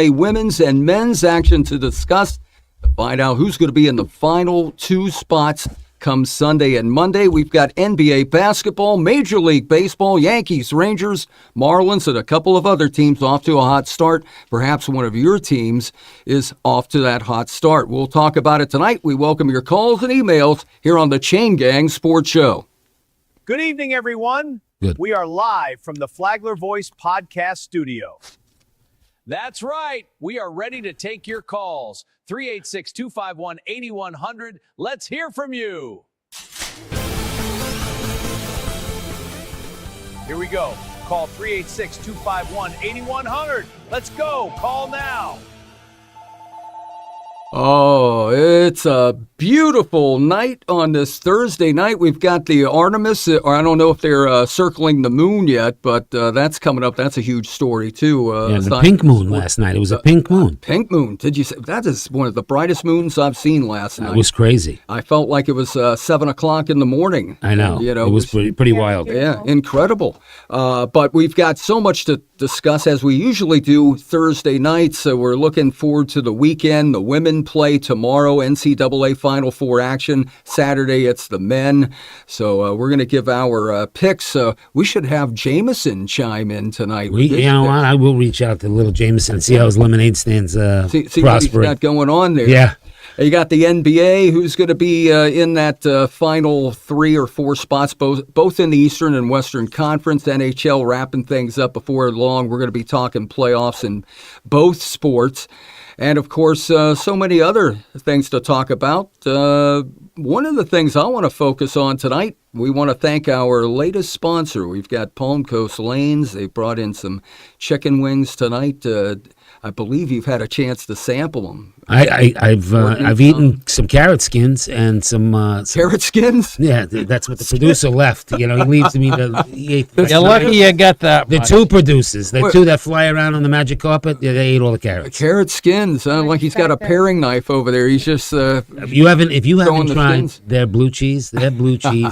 A women's and men's action to discuss to find out who's going to be in the final two spots come Sunday and Monday. We've got NBA basketball, Major League Baseball, Yankees, Rangers, Marlins, and a couple of other teams off to a hot start. Perhaps one of your teams is off to that hot start. We'll talk about it tonight. We welcome your calls and emails here on the Chain Gang Sports Show. Good evening, everyone. Good. We are live from the Flagler Voice podcast studio. That's right. We are ready to take your calls. 386-251-8100. Let's hear from you. Here we go. Call 386-251-8100. Let's go. Call now. Oh, it's a beautiful night on this Thursday night. We've got the Artemis, or I don't know if they're circling the moon yet, but that's coming up. That's a huge story, too. The pink moon last night. It was a pink moon. Pink moon. Did you say? That is one of the brightest moons I've seen last night. It was crazy. I felt like it was 7 o'clock in the morning. I know. You know, it was pretty wild. Yeah, incredible. But we've got so much to discuss, as we usually do Thursday nights. So we're looking forward to the weekend. The women play tomorrow, NCAA Final Four action. Saturday, it's the men. So we're going to give our picks. We should have Jameson chime in tonight. You know what? I will reach out to little Jameson and see how his lemonade stands see what he's prospering. got going on there. Yeah. You got the NBA, who's going to be in that final 3 or 4 spots, both in the Eastern and Western Conference. NHL wrapping things up before long. We're going to be talking playoffs in both sports. And, of course, so many other things to talk about. One of the things I want to focus on tonight, we want to thank our latest sponsor. We've got Palm Coast Lanes. They brought in some chicken wings tonight. I believe you've had a chance to sample them. I've eaten some carrot skins and some Carrot skins? Yeah, that's what the producer left. You know, he leaves me You're lucky you got that. The two producers, the two that fly around on the magic carpet, they ate all the carrots. Carrot skins, like he's got a paring knife over there. He's just If you haven't the tried skins. their blue cheese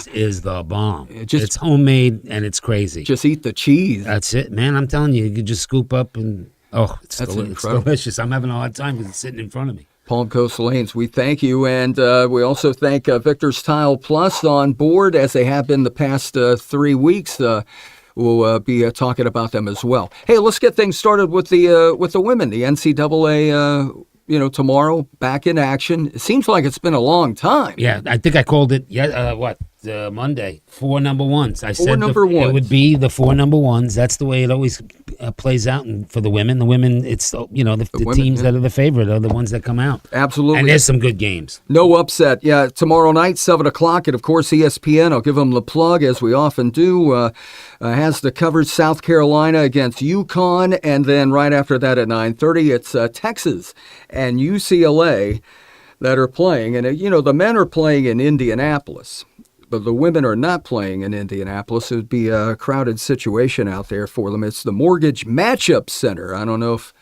is the bomb. It's homemade and it's crazy. just eat the cheese. That's it, man. I'm telling you, you could just scoop up and it's That's it's incredible. delicious. I'm having a hard time because it's sitting in front of me. Palm Coast Lanes, we thank you, and we also thank Victor's Tile Plus on board, as they have been the past 3 weeks. We'll be talking about them as well. Hey, let's get things started with the women. The NCAA, tomorrow back in action. It seems like it's been a long time. Yeah, I think I called it. Monday. 4 number ones. I said number ones. It would be the 4 number ones. That's the way it always plays out. And for the women, it's the women, teams yeah. that are the favorite are the ones that come out. Absolutely. And there's some good games. No upset. Yeah, tomorrow night, 7 o'clock, and of course ESPN, I'll give them the plug, as we often do, has the coverage South Carolina against UConn, and then right after that at 9:30, it's Texas and UCLA that are playing. And, the men are playing in Indianapolis, but the women are not playing in Indianapolis. It would be a crowded situation out there for them. It's the Mortgage Matchup Center. I don't know if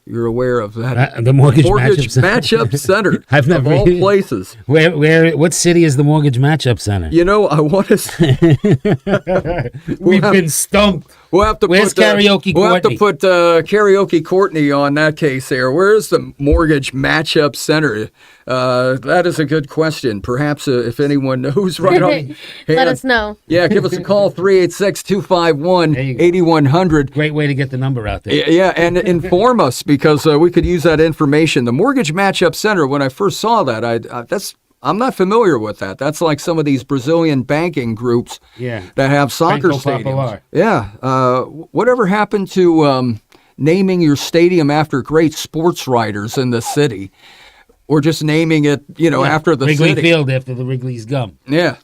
you're aware of that. The Mortgage Matchup Center. I've never of all places. What city is the Mortgage Matchup Center? I want to. We've been stumped. We'll have to Where's put, Karaoke We'll have to Courtney? put Karaoke Courtney on that case there. Where's the Mortgage Matchup Center? That is a good question. Perhaps if anyone knows right on Let us know. Yeah, give us a call, 386-251-8100. Great way to get the number out there. Yeah, and inform us, because we could use that information. The Mortgage Matchup Center, when I first saw that, I'm not familiar with that. That's like some of these Brazilian banking groups that have soccer Banco stadiums. Popular. Yeah. Whatever happened to naming your stadium after great sports writers in the city? Or just naming it, after the Wrigley city? Field after the Wrigley's gum. Yeah.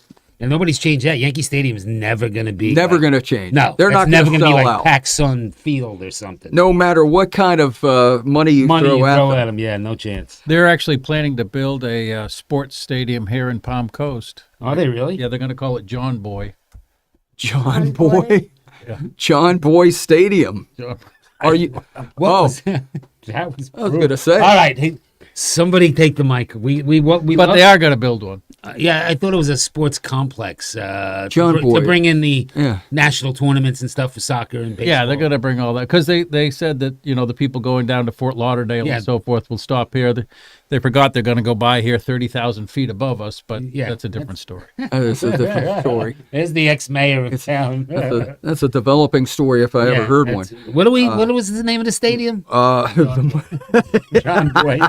And nobody's changed that. Yankee Stadium is never going to be. Never going to change. No, they're not never going to to be sell like out. PacSun Field or something. No matter what kind of money you throw at them. them, yeah, no chance. They're actually planning to build a sports stadium here in Palm Coast. Are they really? Yeah, they're going to call it John Boy. John Boy? John Boy Stadium. Are you? What was that? I was going to say. All right. Hey, Somebody take the mic. We But love- they are going to build one. Yeah, I thought it was a sports complex. John to Boyd. bring in the Yeah. national tournaments and stuff for soccer and baseball. Yeah, they're going to bring all that because they said that the people going down to Fort Lauderdale Yeah. and so forth will stop here. They forgot they're going to go by here 30,000 feet above us, but Yeah. that's a different story. It's a different story. There's the ex-mayor of town. That's a developing story if I ever Yeah, heard one. that's- What was the name of the stadium? John Boyd.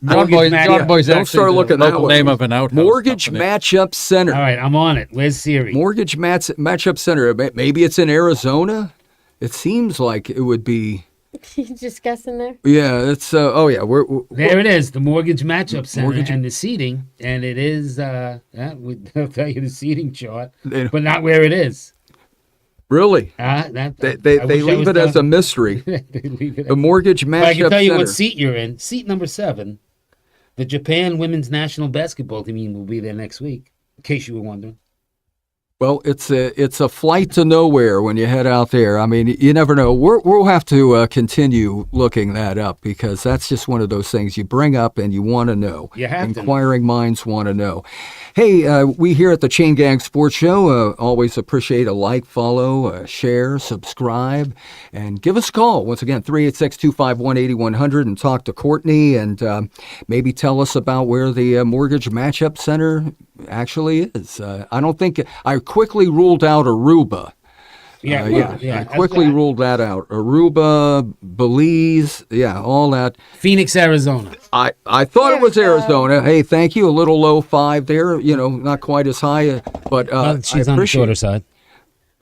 John Boy's Don't actually start the looking that local way. name of an outhouse Mortgage company. Matchup Center. All right, I'm on it. Where's Siri? Mortgage Matchup Center. Maybe it's in Arizona. It seems like it would be. You just guessing there? Yeah, it's. Oh yeah, we're There it is, the Mortgage Matchup Center Mortgage- and the seating, and it is. They'll tell you the seating chart, They- but not where it is. really. That, They leave it as a mystery. They leave it The Mortgage But I can Matchup tell you Center. what seat you're in. Seat number 7. The Japan women's national basketball team will be there next week. In case you were wondering. Well, it's a flight to nowhere when you head out there. I mean, you never know. We'll have to continue looking that up because that's just one of those things you bring up and you want to know. You have to. Inquiring minds want to know. Hey, we here at the Chain Gang Sports Show always appreciate a like, follow, share, subscribe, and give us a call. Once again, 386-251-8100 and talk to Courtney and maybe tell us about where the Mortgage Matchup Center actually is. I don't think I quickly ruled out Aruba. I quickly ruled that out. Aruba, Belize, all that. Phoenix, Arizona. I thought it was Arizona. Hey, thank you. A little low 5 there. Not quite as high, but Well, I she's on the appreciate shorter it. side.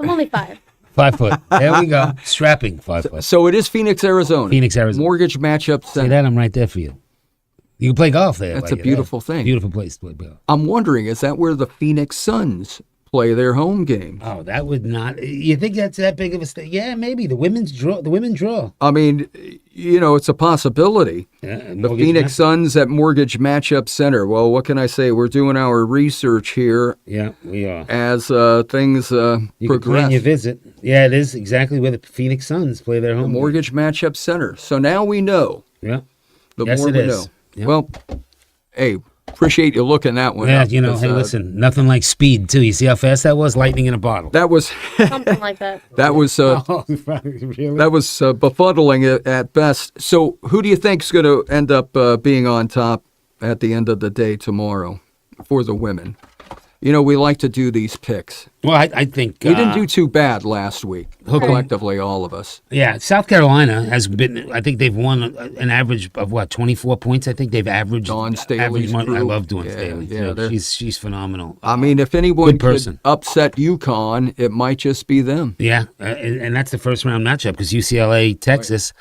I'm only 5. 5 foot. There we go. Strapping 5 foot. So it is Phoenix, Arizona. Phoenix, Arizona. Mortgage Matchup See Center. that? I'm right there for you. You can play golf there. That's a beautiful thing. Beautiful place to play golf. I'm wondering, is that where the Phoenix Suns play their home game? Oh, that would not. You think that's that big of a state? Yeah, maybe the women draw. I mean, it's a possibility. Yeah, The Phoenix Suns at Mortgage Matchup Center. Well, what can I say? We're doing our research here Yeah, we are. as things You can plan progress. your visit. Yeah, it is exactly where the Phoenix Suns play their The home. Mortgage Matchup Center. So now we know. Yeah. The Yes, more it we is. know. Yeah. Well, hey, appreciate you looking that one Yeah, up. hey, 'cause, listen, nothing like speed too. You see how fast that was? Lightning in a bottle. That was Something like that. that was Oh, really? that was befuddling at best. So, who do you think's going to end up being on top at the end of the day tomorrow for the women? We like to do these picks. Well, I think We didn't do too bad last week, collectively, all of us. Yeah, South Carolina has been. I think they've won an average of 24 points. I think they've averaged. Dawn Staley's average, I group. love Dawn Yeah, Staley. yeah, Yeah, they're- she's phenomenal. I mean, if anyone Good person. could upset UConn, it might just be them. Yeah, and that's the first round matchup because UCLA, Texas.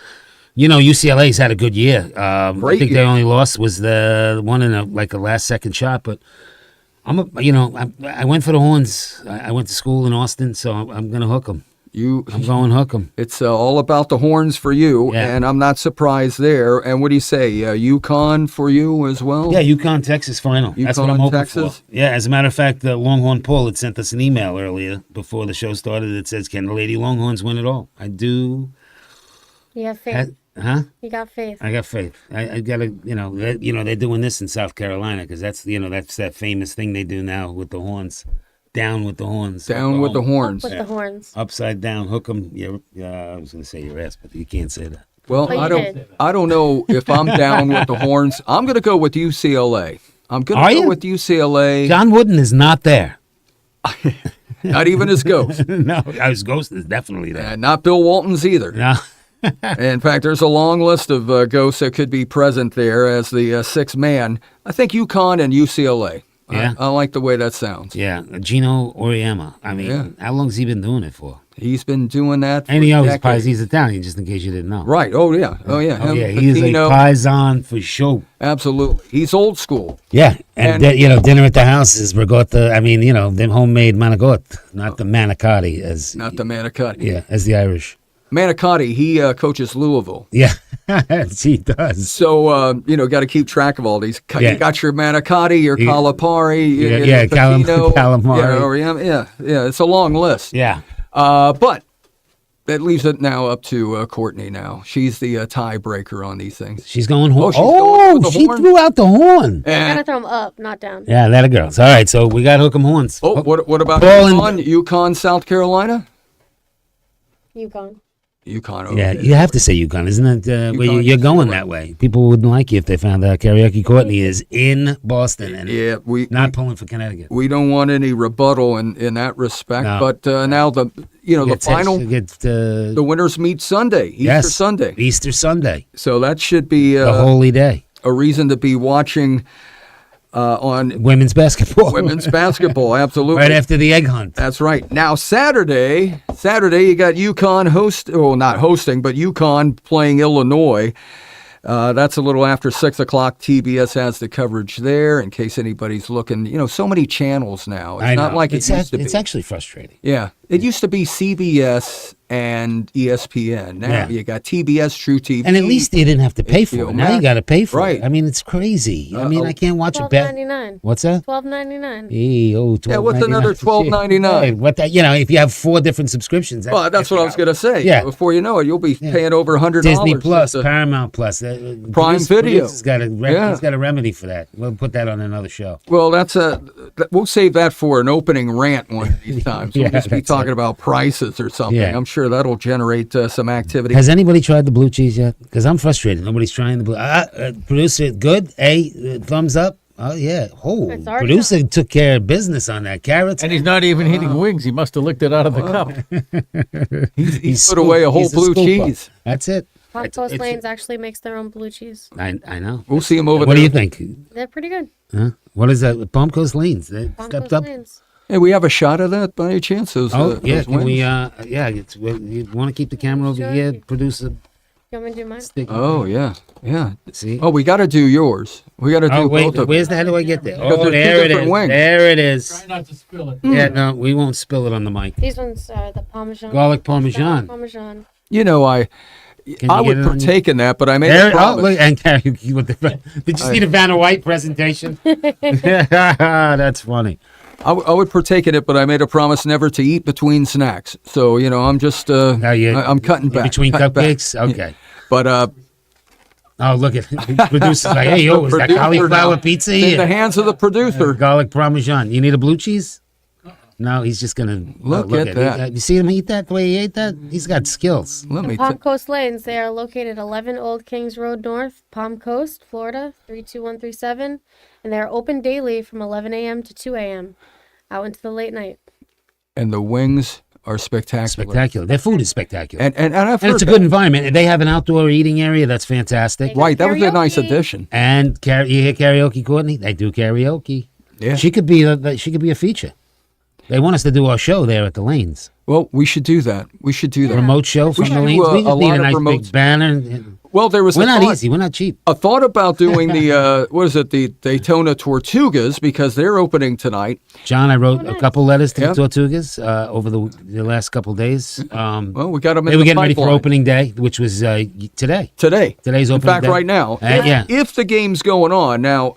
UCLA's had a good year. I Great think year. their only loss was the one in a last second shot. But I went for the Horns. I went to school in Austin, so I'm gonna hook them. I'm going hook them. It's all about the horns for you, Yeah. and I'm not surprised there. And what do you say, UConn for you as well? Yeah, UConn, Texas final. That's what UConn, I'm hoping Texas? for. Yeah, as a matter of fact, the Longhorn Poll had sent us an email earlier before the show started that says, "Can the Lady Longhorns win it all?" I do. You have faith. Huh? You got faith. I got faith. I gotta, they're doing this in South Carolina because that's that famous thing they do now with the horns. Down with the horns. Down with the horns. With the horns. Upside down, hook them. I was gonna say your ass, but you can't say that. Well, But you did. I don't know if I'm down with the horns. I'm going to go with UCLA. I'm going Are to go you? with UCLA. John Wooden is not there. Not even his ghost. No, his ghost is definitely there. And not Bill Walton's either. No. In fact, there's a long list of ghosts that could be present there as the sixth man. I think UConn and UCLA. Yeah. I like the way that sounds. Yeah, Gino Oriema. I mean, Yeah. how long's he been doing it for? He's been doing that for And he always decades. he's Italian, just in case you didn't know. Right. Oh, yeah. Oh, yeah. Oh, Him, yeah, he is a Patino. paisan for sure. Absolutely. He's old school. Yeah, and, And- dinner at the house is ricotta. I mean, them homemade manicotti, not the manicotti as Not the Manicotti. yeah, as the Irish. Manicotti, he coaches Louisville. Yeah, he does. So, got to keep track of all these. Yeah. You got your Manicotti, your Yeah. Calipari, Yeah, your yeah, Patino, calamari. Yeah, it's a long list. Yeah, But That leaves it now up to Courtney now. She's the tiebreaker on these things. She's going horn. she's going with the She horn? threw out the horn. You gotta throw them up, not down. Yeah, that a girls. All right, so we got hook 'em horns. Oh, what about Paul and- UConn, South Carolina? UConn. UConn. Okay. Yeah, you have to say UConn, isn't it? Well, UConn, you're going sure. that way. People wouldn't like you if they found out Karaoke Courtney is in Boston and Yeah, we not pulling for Connecticut. we don't want any rebuttal in that respect. No. But now the final, the winners meet Sunday, Easter Sunday. Easter Sunday, So that should be the holy day. a reason to be watching on Women's basketball. women's basketball. Absolutely. Right after the egg hunt. That's right. Now Saturday you got UConn not hosting, but UConn playing Illinois. That's a little after 6 o'clock. TBS has the coverage there in case anybody's looking. So many channels now. It's I not know. like it's it used to be. It's actually frustrating. Yeah, it used to be CBS and ESPN. Now Yeah. you got TBS, True TV, And at least they didn't have to pay for HBO it. Now you Max. got to pay for Right. it. I mean, it's crazy. I mean, I can't watch it. $12.99. What's that? $12.99. Hey, Yeah, what's another $12.99? Hey, what that? If you have 4 different subscriptions. Well, that's what I was going to say. Yeah. Before you know it, you'll be paying over $100. Disney Plus, just to- Paramount Plus, Prime Video. He's got a remedy for that. We'll put that on another show. Well, we'll save that for an opening rant one of these times. We'll Yeah, just be that's talking it. about prices or something. Yeah. I'm sure that'll generate some activity. Has anybody tried the blue cheese yet? Because I'm frustrated. Nobody's trying the blue. Producer, good. Thumbs up. Oh yeah. Oh, It's our producer took care of business on that. Carrots. And he's not even eating wings. He must have licked it out of the cup. He's put away a whole He's blue scooper. cheese. That's it. Palm It's- Coast it's- Lanes actually makes their own blue cheese. I know. We'll see him over What there. do you think? They're pretty good. Huh? What is that? Palm Coast Lanes. They Palm stepped Coast up. Lanes. Hey, we have a shot of that by any chance? Those, Oh yeah. those Can wings? we? You want to keep the camera over Sure. here? Producer. You want me to do mine? Stick. Oh yeah. See. Oh, we got to do yours. We got to do Oh wait, both of where's them. the? How do I get there? Because Oh, there's two there it different is. wings. There it is. Not to spill it. Yeah, no, we won't spill it on the mic. These ones are the Parmesan. Garlic Parmesan. Parmesan. I Can I you would get it on partake in that, but I made There, a oh, promise. look, and karaoke with the. Did you see the Vanna White presentation? That's funny. I would partake in it, but I made a promise never to eat between snacks. So I'm just Now I'm cutting back between cutting back. cupcakes. Okay. But Oh, look at producers like, hey, yo, is that producer cauliflower now. pizza in the here? hands of the producer. Garlic Parmesan. You need a blue cheese? No, he's just gonna Look at that. You see him eat that the way he ate that? He's got skills. Let me. Palm Coast Lanes. They are located 11 Old Kings Road North, Palm Coast, Florida 32137, and they are open daily from 11 a.m. to 2 a.m. out into the late night. And the wings are spectacular. Spectacular. Their food is spectacular. And I've And heard it's a good environment. They have an outdoor eating area that's fantastic. right. That was a nice Karaoke. addition. And you hear karaoke, Courtney? They do karaoke. Yeah. She could be a feature. They want us to do our show there at the Lanes. Well, we should do that. We should do that. Remote show from should the do, Lanes. We a just need lot a of nice remotes. big banner. Well, there was We're a not thought, easy. We're not cheap. a thought about doing the the Daytona Tortugas because they're opening tonight. John, I wrote a couple letters to Yeah. the Tortugas over the last couple days. Well, we got them in They were the getting ready for pipeline opening day, which was today. today. Today's In opening fact, day. right now. Yeah. If the game's going on now,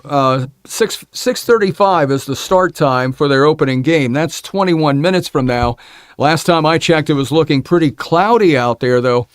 6:35 is the start time for their opening game. That's 21 minutes from now. Last time I checked, it was looking pretty cloudy out there, though.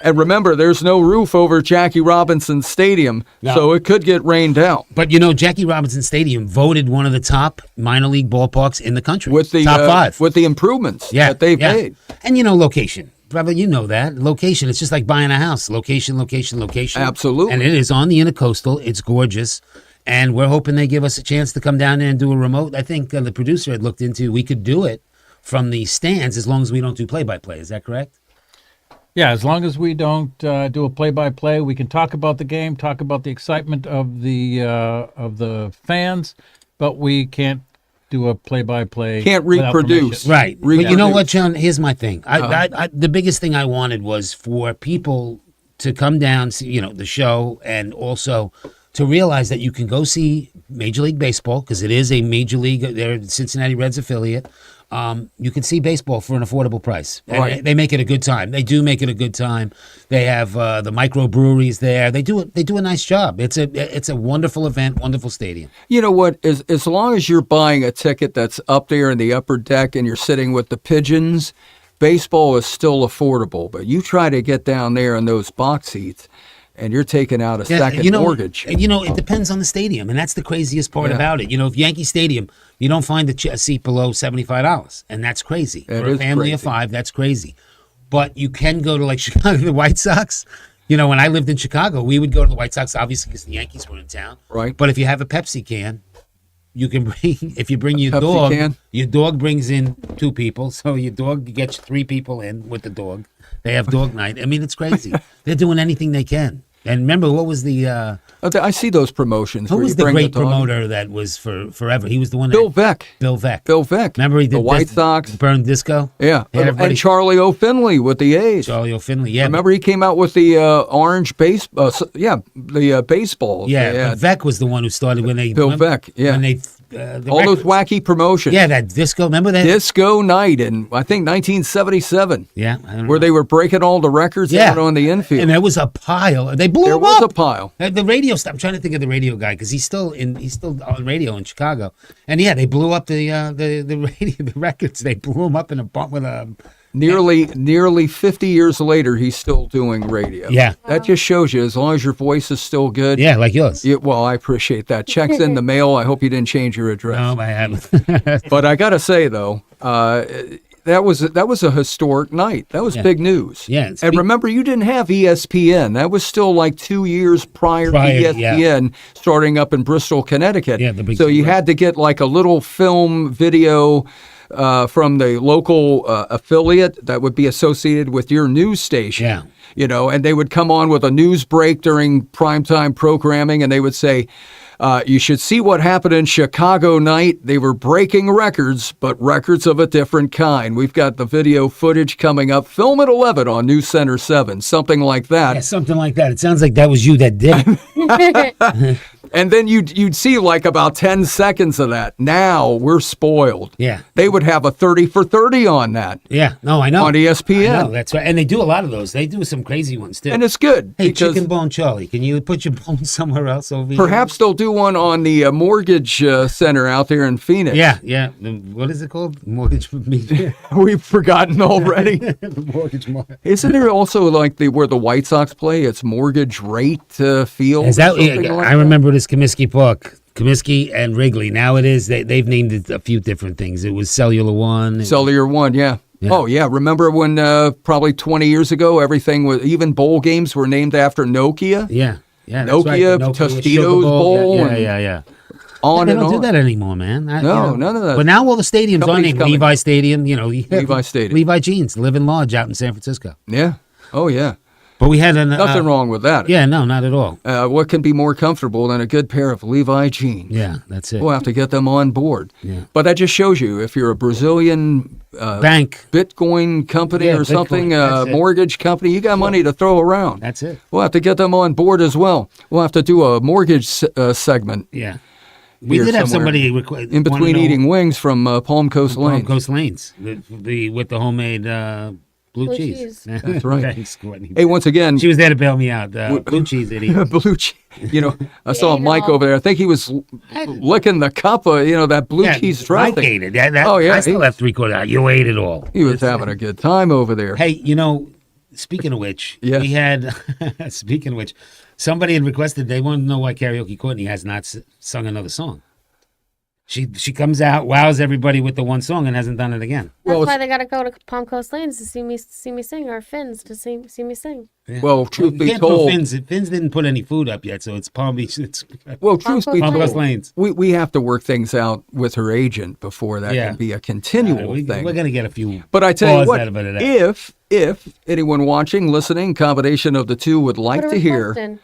And remember, there's no roof over Jackie Robinson Stadium, No. so it could get rained out. But Jackie Robinson Stadium voted one of the top minor league ballparks in the country. With the top 5. with the improvements that they've made. And location. Probably you know that. Location. It's just like buying a house. Location, location, location. Absolutely. And it is on the Intercoastal. It's gorgeous. And we're hoping they give us a chance to come down there and do a remote. I think the producer had looked into we could do it from the stands as long as we don't do play-by-play. Is that correct? Yeah, as long as we don't do a play-by-play, we can talk about the game, talk about the excitement of the fans, but we can't do a play-by-play. Can't without reproduce. permission. Right. But you know Reproduce. what, John? Here's my thing. The biggest thing I wanted was for people to come down, see, the show, and also to realize that you can go see Major League Baseball because it is a major league. They're a Cincinnati Reds affiliate. You can see baseball for an affordable price. And Right. they make it a good time. They do make it a good time. They have the microbreweries there. They do a nice job. It's a wonderful event, wonderful stadium. You know what? As long as you're buying a ticket that's up there in the upper deck and you're sitting with the pigeons, baseball is still affordable, but you try to get down there in those box seats, and you're taking out a second mortgage. It depends on the stadium, and that's the craziest part about it. If Yankee Stadium, you don't find a seat below $75, and that's crazy. That For a is family of crazy. 5, that's crazy. But you can go to like Chicago, the White Sox. When I lived in Chicago, we would go to the White Sox, obviously, because the Yankees were in town. Right. But if you have a Pepsi can, you can bring, if you bring your Pepsi dog, can? your dog brings in 2 people. So your dog gets 3 people in with the dog. They have dog night. I mean, it's crazy. They're doing anything they can. And remember, what was the I see those promotions. who where was you the bring great dog. promoter that was for forever? He was the one. Bill that, Veeck. Bill Veeck. Bill Veeck. Remember he did the White this- Sox. Burn Disco. Yeah, everybody- and Charlie O'Finley with the A's. Charlie O'Finley. Yeah, Remember, he came out with the orange base. The baseballs. yeah. They had But Veck was the one who started when they Bill Veeck, yeah. when they the all those records. wacky promotions. Yeah, that disco. Remember that? Disco Night in I think 1977, Yeah, I don't where know. they were breaking all the records Yeah. out on the infield. And there was a pile. They blew There him was up. a pile. The radio stuff. I'm trying to think of the radio guy because he's still on radio in Chicago. And yeah, they blew up the radio, the records. They blew him up in a bump with a. Nearly 50 years later, he's still doing radio. Yeah. That just shows you, as long as your voice is still good. Yeah, like yours. Well, I appreciate that. Checks in the mail. I hope you didn't change your address. No, I haven't. But I got to say, though, that was a historic night. That was big news. Yeah, it's And big- remember, you didn't have ESPN. That was still like 2 years prior Prior, to ESPN starting up in Bristol, Connecticut. Yeah, the big so you two, had to get like a little film video from the local affiliate that would be associated with your news station. Yeah. And they would come on with a news break during primetime programming, and they would say, you should see what happened in Chicago night. They were breaking records, but records of a different kind. We've got the video footage coming up. Film at 11 on News Center 7, something like that. Yeah, something like that. It sounds like that was you that did it. And then you'd see like about 10 seconds of that. Now we're spoiled. Yeah. They would have a 30 for 30 on that. Yeah, no, I know. On ESPN. I know, that's right. And they do a lot of those. They do some crazy ones too. And it's good. Hey, because Chicken Bone Charlie, can you put your bone somewhere else over here? perhaps they'll do one on the mortgage center out there in Phoenix. Yeah, yeah. What is it called? Mortgage media. We've forgotten already. Mortgage market. Isn't there also like where the White Sox play? It's Mortgage Rate Field. Is that? or something like I remember this Comiskey Park, Comiskey and Wrigley. Now it is. They've named it a few different things. It was Cellular One. Cellular One, yeah. Yeah. Oh, yeah. Remember when probably 20 years ago, everything was, even bowl games were named after Nokia? Yeah, yeah. that's Nokia, right. The Tostitos Sugar Bowl Yeah, and yeah. On They and don't do on. that anymore, man. No, none of that. But now all the stadiums are Company's named coming. Levi Stadium. Levi Stadium. Levi Jeans, Living Lodge out in San Francisco. Yeah. Oh, yeah. But we had Nothing wrong with that. Yeah, no, not at all. What can be more comfortable than a good pair of Levi jeans? Yeah, that's it. We'll have to get them on board. Yeah. But that just shows you if you're a Brazilian Bank. Bitcoin company Yeah, or something, Bitcoin, that's it. mortgage company, you got money to throw around. That's it. We'll have to get them on board as well. We'll have to do a mortgage segment Yeah. We here did have somewhere. somebody in between eating wings from Palm Coast Lane. Palm Coast Lanes, with the homemade blue cheese. cheese. That's right. Thanks, Courtney. Hey, once again, She was there to bail me out. Blue cheese idiot. blue cheese. I saw ate it Mike all. over there. I think he was licking the cup of, that blue cheese Mike dressing. ate it. That, Oh, yeah, I still he- have 3/4 out. You ate it all. He was having a good time over there. Hey, speaking of which, Yes. we had, speaking of which, somebody had requested, they wanted to know why Karaoke Courtney has not sung another song. She comes out, wows everybody with the one song, and hasn't done it again. That's Well, why they gotta go to Palm Coast Lanes to see me sing, or Finn's to see me sing. Well, truth You be can't throw told, Finn's didn't put any food up yet, so it's Palm Beach. It's well, truth be Palm Coast told, Lanes. we have to work things out with her agent before that Yeah. can be a continual We're thing. going to get a few. But I tell you paws what, out of it of that. if anyone watching, listening, combination of the two would like Put a to hear, request in.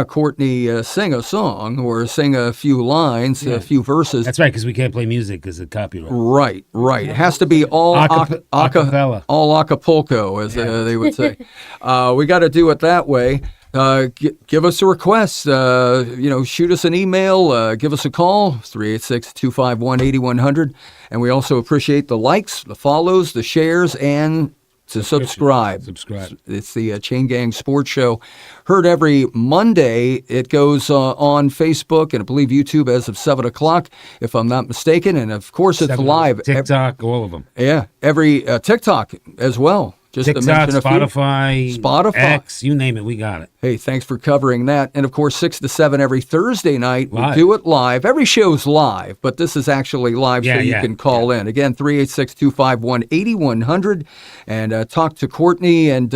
Courtney sing a song or sing a few lines, a few verses. That's right, because we can't play music because of copyright. Right. It has to be all Acapella. all Acapulco, as they would say. We got to do it that way. Give us a request. Shoot us an email. Give us a call, 386-251-8100. And we also appreciate the likes, the follows, the shares, and to subscribe. Subscribe. It's the Chain Gang Sports Show. Heard every Monday. It goes on Facebook and I believe YouTube as of 7 o'clock, if I'm not mistaken. And of course, it's live. TikTok, all of them. Yeah, every TikTok as well. Just to TikTok, mention a few. Spotify, X, you name it, we got it. Hey, thanks for covering that. And of course, 6 to 7 every Thursday night. We Live. do it live. Every show's live, but this is actually live, so you can call in. Again, 386-251-8100 and talk to Courtney and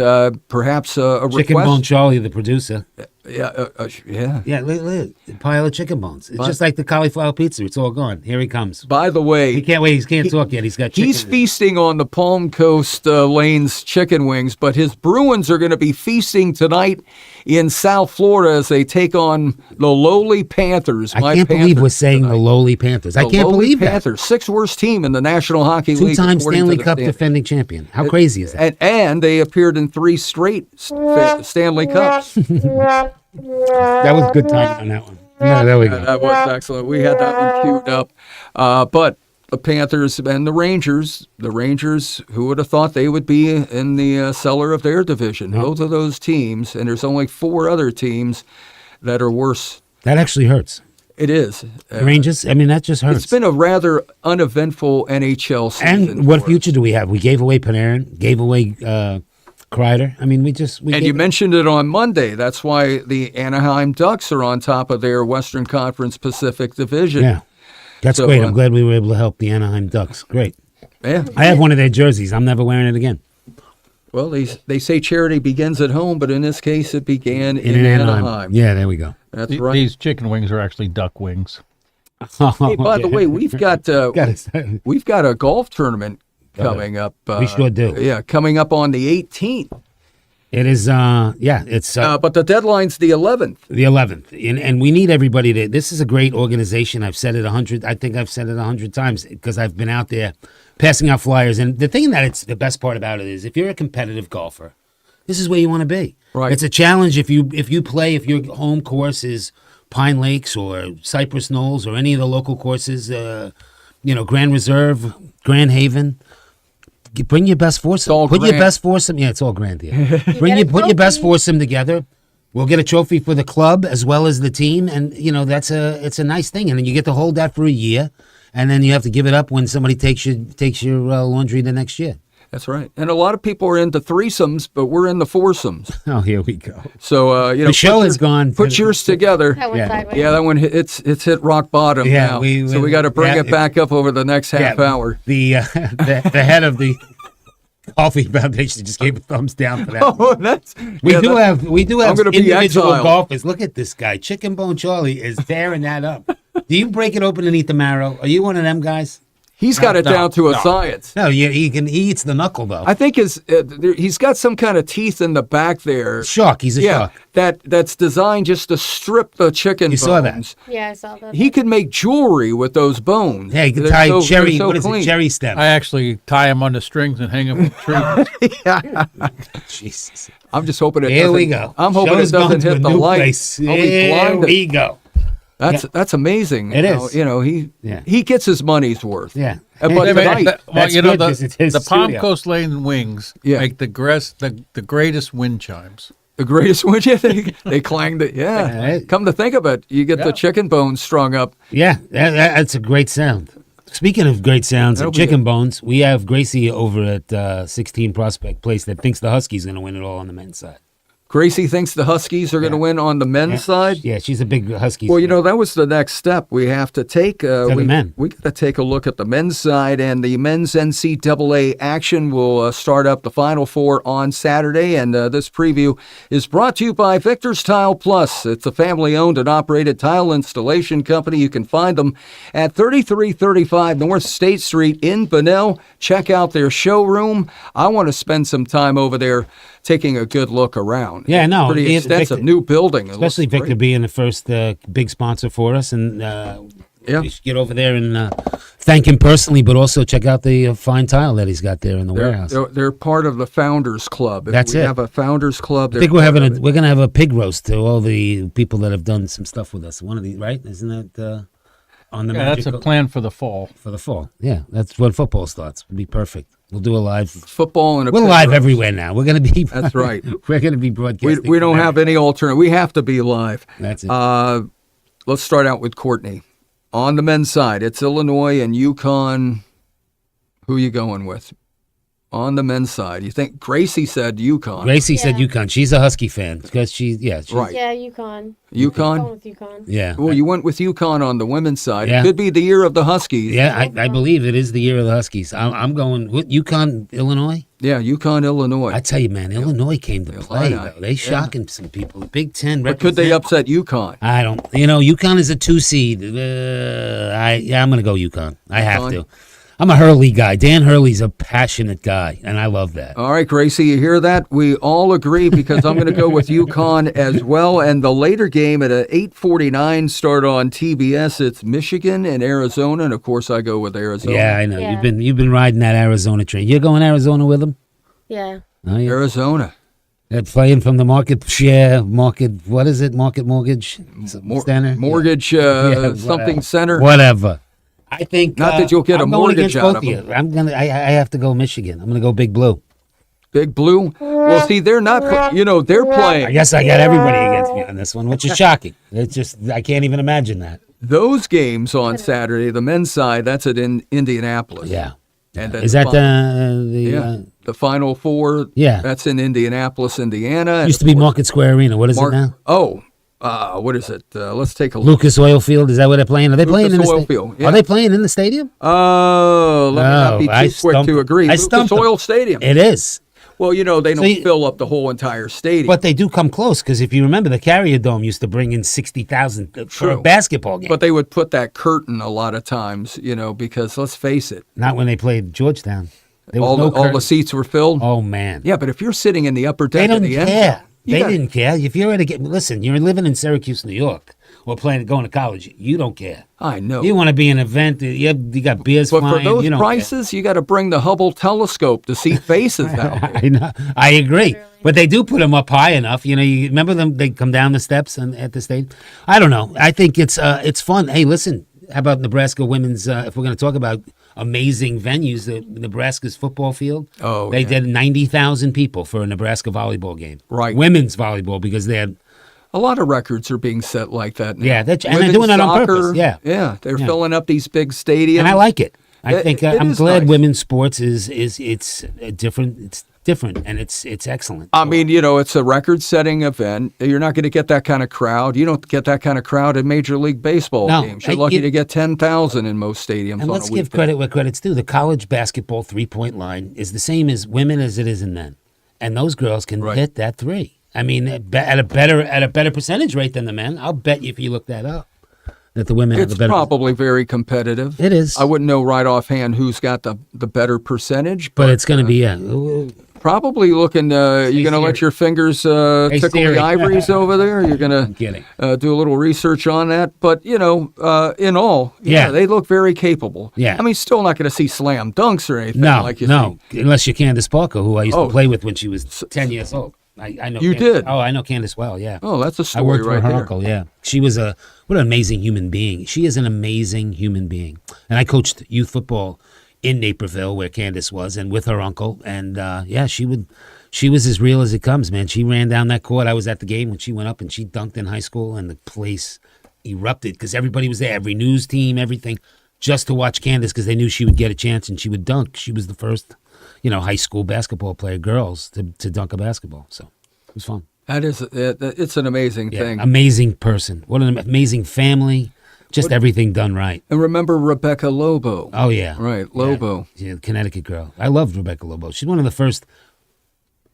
perhaps a Chicken request. Bone Charlie, the producer. Yeah, yeah. Yeah, look, a pile of chicken bones. It's just like the cauliflower pizza. It's all gone. Here he comes. By the He way, can't wait. He can't talk yet. He's got chicken. he's feasting on the Palm Coast Lanes chicken wings, but his Bruins are going to be feasting tonight in South Florida as they take on the lowly Panthers. I can't believe we're saying the lowly Panthers. I can't lowly believe that. Panthers, sixth worst team in the National Hockey League. Two-time according Stanley to the Cup standings. defending champion. How crazy is that? And they appeared in 3 straight Stanley Cups. That was good timing on that one. No, there we go. That was excellent. We had that one queued up. But the Panthers and the Rangers, who would have thought they would be in the cellar of their division? No. Both of those teams, and there's only 4 other teams that are worse. That actually hurts. It is. Rangers, I mean, that just hurts. It's been a rather uneventful NHL season. And what for future do we have? We gave away Panarin, gave away Kreider. I mean, we And you mentioned it on Monday. That's why the Anaheim Ducks are on top of their Western Conference Pacific Division. Yeah. That's So, great. I'm glad we were able to help the Anaheim Ducks. Great. Yeah. I have one of their jerseys. I'm never wearing it again. Well, they say charity begins at home, but in this case, it began In in Anaheim. Anaheim. Yeah, there we go. That's Th- right. These chicken wings are actually duck wings. Hey, by the way, we've got a golf tournament coming up. We sure do. Yeah, coming up on the 18th. It is, it's But the deadline's the 11th. the 11th. And we need everybody to, this is a great organization. I've said it 100, I think I've said it 100 times because I've been out there passing out flyers. And the thing that it's the best part about it is if you're a competitive golfer, this is where you want to be. Right. It's a challenge if your home course is Pine Lakes or Cypress Knolls or any of the local courses, Grand Reserve, Grand Haven. Bring your best foursome. all Put your grand. best foursome. Yeah, it's all grand here. Get a Put your best trophy. foursome together. We'll get a trophy for the club as well as the team, and it's a nice thing. And then you get to hold that for a year, and then you have to give it up when somebody takes your laundry the next year. That's right. And a lot of people are into threesomes, but we're in the foursomes. Oh, here we go. So The show put has gone. Put yours together. That went Yeah. sideways. Yeah, that one it's hit rock bottom Yeah, now. we got to bring yeah, it back up over the next half hour. The the head of the Coffee Foundation just gave a thumbs down for that. Oh, that's We yeah, do that- have I'm gonna be individual exiled. golfers. Look at this guy, Chicken Bone Charlie is tearing that up. Do you break it open and eat the marrow? Are you one of them guys? He's got it No, down to a no. science. No, he eats the knuckle though. I think he's got some kind of teeth in the back there. Shark, he's a Yeah, shark. that's designed just to strip the chicken You bones. saw that. Yeah, I saw that. He could make jewelry with those bones. Yeah, you can They're tie so- cherry. they're so What is clean. it? Cherry stem. I actually tie them on the strings and hang them from trees. Jesus. I'm just hoping it Here doesn't. we go. I'm hoping Show's it doesn't going to a hit the new light. place. I'll be Here blinded. we go. That's amazing. It How, is. he he gets his money's worth. Yeah. But Hey, Well, tonight, That's you know, good 'cause it's his the Palm studio. Coast Lane wings Yeah. make the greatest wind chimes. the greatest one. Yeah, they clanged it. Yeah. Yeah. Come to think of it, you get the chicken bones strung up. Yeah, that's a great sound. Speaking of great sounds That'll and be chicken bones, we have Gracie over at 16 Prospect Place that thinks the Huskies going to win it all on the men's side. Gracie thinks the Huskies are going to win on the men's side. Yeah, she's a big Huskies. Well, fan. that was the next step we have to take. the men. We got to take a look at the men's side, and the men's NCAA action will start up the Final Four on Saturday. And this preview is brought to you by Victor's Tile Plus. It's a family-owned and operated tile installation company. You can find them at 3335 North State Street in Bunnell. Check out their showroom. I want to spend some time over there taking a good look around. Yeah, no, Pretty extensive Victor- new building. It especially looks Victor great. being the first big sponsor for us, and Yeah. we should get over there and thank him personally, but also check out the fine tile that he's got there in the warehouse. They're part of the Founders Club. If That's we it. have a Founders Club. I think we're gonna have a pig roast to all the people that have done some stuff with us. One of these, right? Isn't that on the Yeah, that's a Magical- plan for the fall. for the fall? Yeah, that's when football starts. It'd be perfect. We'll do a live. Football and a We're pit live roast. everywhere now. We're gonna be. That's right. We're gonna be We, broadcasting. we don't from have any alternate. We have to be live. That's it. Let's start out with Courtney. On the men's side, it's Illinois and UConn. Who you going with? On the men's side, you think Gracie said UConn. Gracie said Yeah. UConn. She's a Husky fan because Right. Yeah, UConn. UConn? Going with UConn. Yeah. Well, you went with UConn on the women's side. Yeah. It could be the year of the Huskies. Yeah, I believe it is the year of the Huskies. I'm going with UConn, Illinois. Yeah, UConn, Illinois. I tell you, man, Illinois came to play. Illini, Though. They shocking some people. Big Ten. But could they represent- upset UConn? I don't. UConn is a 2 seed. I'm going to go UConn. I have UConn? to. I'm a Hurley guy. Dan Hurley's a passionate guy, and I love that. All right, Gracie, you hear that? We all agree because I'm going to go with UConn as well. And the later game at 8:49 start on TBS. It's Michigan and Arizona, and of course I go with Arizona. Yeah, I know. Yeah. You've been riding that Arizona train. You're going Arizona with them? Yeah. Oh, yeah. Arizona. They're playing from the market share, market, what is it? Market mortgage center? Mortgage Yeah, something whatever. center. Whatever. I think Not that you'll get a I'm going mortgage against out both of you. I have to go Michigan. I'm gonna go Big Blue. Big Blue. Well, see, they're not. They're I playing guess I got everybody against me on this one, which is shocking. It's just I can't even imagine that. those games on Saturday. The men's side, that's at Indianapolis. Yeah. And then Is that yeah, the Final Four. Yeah. That's in Indianapolis, Indiana. used to be Market Square Arena? What is it now? What is it? Let's take a look. Lucas Oil Field. Is that where they're playing? Are they playing in the Lucas Oil stadium? Field, yeah. Are they playing in the stadium? Oh, let me not be I too quick stumped to him. agree. I Lucas stumped him. Oil Stadium. It is. Well, they don't you- fill up the whole entire stadium. But they do come close because if you remember, the Carrier Dome used to bring in 60,000 for a True. basketball game. But they would put that curtain a lot of times, because let's face it, Not when they played Georgetown. There was all no the curtain. seats were filled. Oh man. Yeah, but if you're sitting in the upper They deck of didn't the end, care. you They gotta- didn't care. If you're at a game, listen, you're living in Syracuse, New York, or going to college. You don't care. I know. You want to be an event. You got beers But flying. for those you don't prices, you got to bring the Hubble telescope to see faces out there. care. I know. I agree. But they do put them up high enough. You remember them? They come down the steps at the state. I don't know. I think it's fun. Hey, listen. How about Nebraska women's? If we're going to talk about amazing venues, the Nebraska's football field. Oh, they yeah. did 90,000 people for a Nebraska volleyball game. Right. Women's volleyball because they had. A lot of records are being set like that now. Yeah, and they're Women's doing it on soccer, purpose, yeah. Yeah, they're Yeah. filling up these big stadiums. And I like it. I It- think it I'm is glad nice. women's sports is it's a different. It's different and it's excellent. I mean, it's a record-setting event. You're not going to get that kind of crowd. You don't get that kind of crowd in Major League Baseball No, games. You're lucky you- to get 10,000 in most stadiums. And on let's a give weekday. credit where credit's due. The college basketball 3-point line is the same as women as it is in men, and those girls can Right. hit that three. I mean, at a better percentage rate than the men. I'll bet you if you look that up, that the women It's have a better. probably very competitive. It is. I wouldn't know right offhand who's got the better percentage, but it's going to be probably looking. You're going to let serious. your fingers tickle Siri. the ivories over there. You're going I'm kidding. to do a little research on that. But in all, Yeah. they look very capable. Yeah. I mean, still not going to see slam dunks or anything. No, like you no, unless you're Candace Parker, who I used Oh. to play with when she was 10 years old. I know. You Candace. did? Oh, I know Candace well. Yeah. Oh, that's a I story worked right for her there. uncle. Yeah, she was what an amazing human being. She is an amazing human being. And I coached youth football in Naperville, where Candace was, and with her uncle. And she was as real as it comes, man. She ran down that court. I was at the game when she went up and she dunked in high school, and the place erupted because everybody was there, every news team, everything, just to watch Candace because they knew she would get a chance and she would dunk. She was the first, high school basketball player, girls, to dunk a basketball. So it was fun. That is, it's an amazing Yeah, thing. amazing person. What an amazing family. Just everything done right. And remember Rebecca Lobo. Oh yeah, Right, Lobo. Yeah, Connecticut girl. I loved Rebecca Lobo. She's one of the first.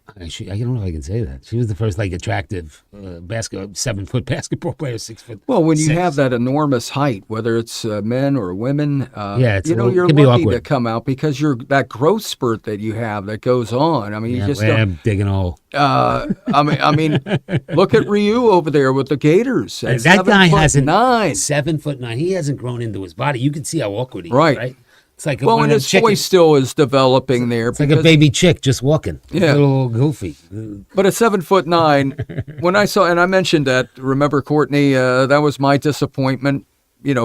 I don't know if I can say that. She was the first attractive 7-foot basketball player, 6 foot. Well, when you 6. have that enormous height, whether it's men or women, Yeah, it's a little- you're can be lucky awkward. to come out because that growth spurt that you have that goes on. I mean, you Yeah, just well, don't. I'm digging a hole. I mean, look at Ryu over there with the Gators. At That guy 7'9". hasn't 7'9". He hasn't grown into his body. You can see how awkward he is, Right. right? It's like Well, one and of them his voice chickens. still is developing there. It's like a baby chick just walking. Yeah. A little goofy. But at 7'9", when I saw, and I mentioned that, remember Courtney, that was my disappointment.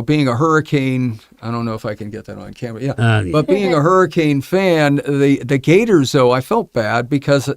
being a Hurricane, I don't know if I can get that on camera. Yeah, Yeah. but being a Hurricane fan, the Gators, though, I felt bad because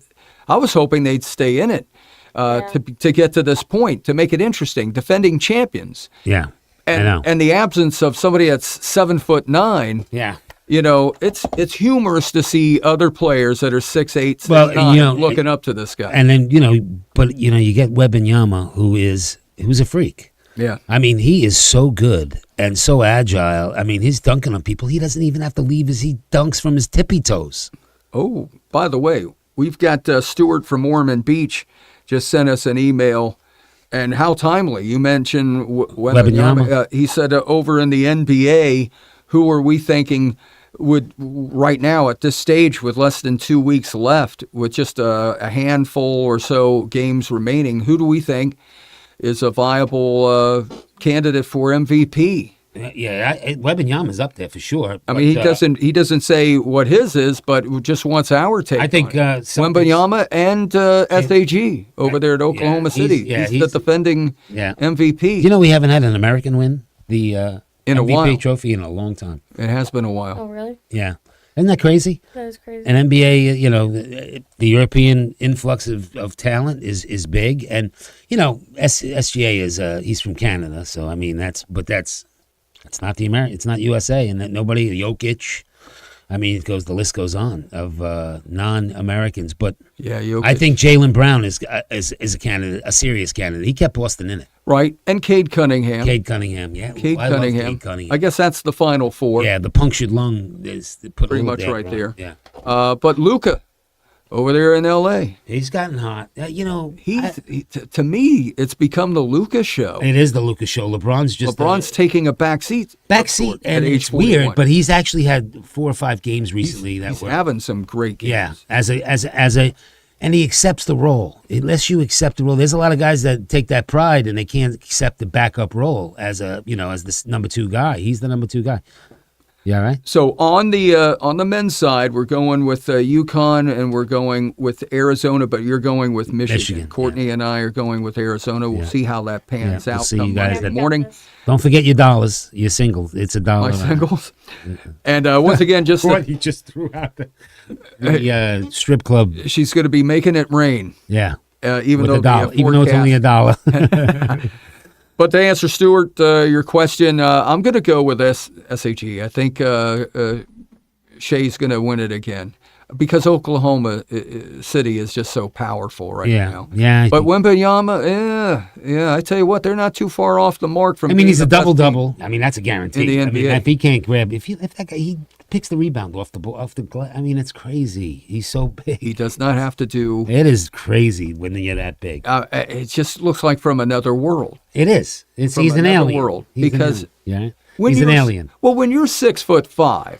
I was hoping they'd stay in it to get to this point, to make it interesting, defending champions. Yeah. And, I know. and the absence of somebody that's 7'9", Yeah. it's humorous to see other players that are 6'8", 6'9", Well, looking up to this guy. And then, but you get Wembanyama, who's a freak. Yeah. I mean, he is so good and so agile. I mean, he's dunking on people. He doesn't even have to leave he dunks from his tippy toes. Oh, by the way, we've got Stuart from Ormond Beach just sent us an email, and how timely. You mentioned Wembanyama. He said over in the NBA, who are we thinking would right now at this stage with less than 2 weeks left, with just a handful or so games remaining, who do we think is a viable candidate for MVP? Yeah, Wembanyama's up there for sure. I mean, he doesn't say what his is, but just wants our take. I think on it. Wembanyama and SAG over there at Oklahoma City. He's the defending MVP. We haven't had an American win the in a MVP while. trophy in a long time. It has been a while. Oh, really? Yeah, isn't that crazy? That is crazy. And NBA, the European influx of talent is big, and SGA is he's from Canada, so I mean that's not it's not USA, and that nobody Jokic. I mean, the list goes on of non-Americans, but Yeah, Jokic. I think Jaylen Brown is a candidate, a serious candidate. He kept Boston in it. Right, and Cade Cunningham. Cade Cunningham, yeah, Cade I love Cunningham. Cade Cunningham. I guess that's the final four. Yeah, the punctured lung is put Pretty a little much damper right on there. it. Yeah, But Luka over there in L.A. he's gotten hot. To me, it's become the Luka show. It is the Lucas show. LeBron's taking a back seat. backseat, and at age it's weird, 41. but he's actually had 4 or 5 games recently He's that were having some great games. yeah, as a, and he accepts the role. Unless you accept the role, there's a lot of guys that take that pride and they can't accept the backup role as as this number 2 guy. He's the number 2 guy. Yeah, right. So on the men's side, we're going with UConn and we're going with Arizona, but you're going with Michigan. Courtney and I are going with Arizona. We'll see how that pans we'll out see come you guys Monday that- morning. Don't forget your dollars. Your single. It's $1. My now. singles. And once again, just He just threw out the strip club. she's going to be making it rain, Yeah, even with though $1, even though it's only $1. But to answer, Stuart, your question, I'm going to go with SAG. I think Shea's going to win it again because Oklahoma City is just so powerful right now. Yeah. But Wembanyama, I tell you what, they're not too far off the mark from. I mean, being he's a the best team. double-double. I mean, that's a guarantee. In the I mean, NBA. if he can't grab, if that guy, he picks the rebound off the glass. I mean, it's crazy. He's so big. He does not have to do. It is crazy when you're that big. It just looks like from another world. It is. From He's an another alien. world, He's an because alien. Yeah. He's an you're- alien. Well, when you're 6'5",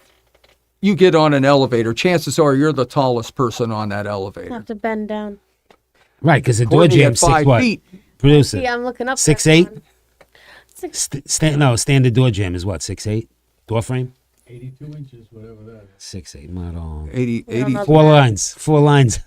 you get on an elevator. Chances are you're the tallest person on that elevator. Have to bend down. Right, because the door Courtney jam at 6 5 what? feet. Producer. Yeah, I'm looking up. 6'8"? Six. Standard door jam is what? 6'8"? Door frame? 82 inches, whatever that is. 6'8". Not all. 80, We don't know 4 that. lines. 4 lines.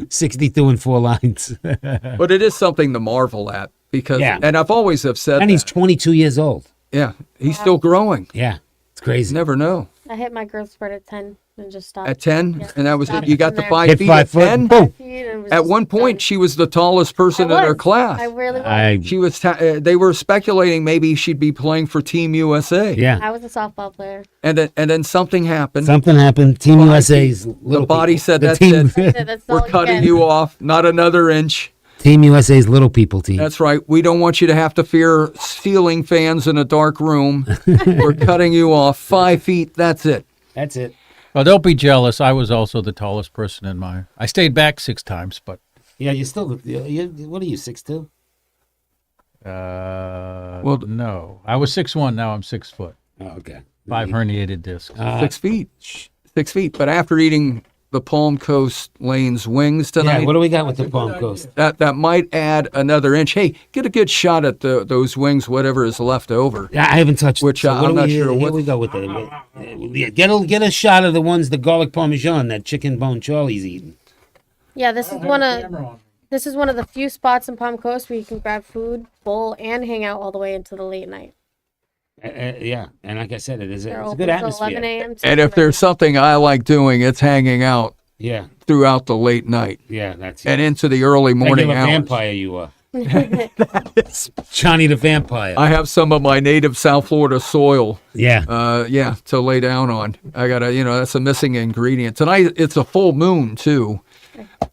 62 and 4 lines. But it is something to marvel at because, Yeah. and I've always have said And he's that. 22 years old. Yeah, he's still growing. Yeah. It's crazy. Never know. I hit my growth spurt at 10 and just stopped. At 10, Yeah. and that was it. Stopped You got from the there. 5 Hit feet 5 at foot. 10. Boom. And was At just one point, done. she was the tallest person in I her was. class. I really was. She was. They were speculating maybe she'd be playing for Team USA. Yeah. I was a softball player. And then something happened. Something happened. Team USA's little the body people. said The that's team, it. That's all We're cutting get. you off. Not another inch. Team USA's little people team. That's right. We don't want you to have to fear ceiling fans in a dark room. We're cutting you off 5 feet. That's it. That's it. Well, don't be jealous. I was also the tallest person in my. I stayed back 6 times, but Yeah, you're still. What are you, 6'2"? Well, no, I was 6'1". Now I'm 6 foot. Oh, okay. 5 herniated discs. 6 feet. 6 feet. But after eating the Palm Coast Lane's wings tonight, Yeah, what do we got with the Palm Coast? that might add another inch. Hey, get a good shot at those wings, whatever is left over. Yeah, I haven't touched. Which, what I'm do not we, sure Here what- we go with the. Yeah, get a shot of the ones, the garlic parmesan, that chicken bone Charlie's eating. Yeah, this is one of the few spots in Palm Coast where you can grab food, bowl, and hang out all the way into the late night. Yeah, and like I said, it's They're a open good till atmosphere. 11 a.m. to And if 2 there's something I like doing, it's hanging out Yeah, throughout the late night yeah, that's and into the early morning regular hours. vampire you are. Johnny the Vampire. I have some of my native South Florida soil, Yeah. to lay down on. I gotta, that's a missing ingredient. Tonight it's a full moon too,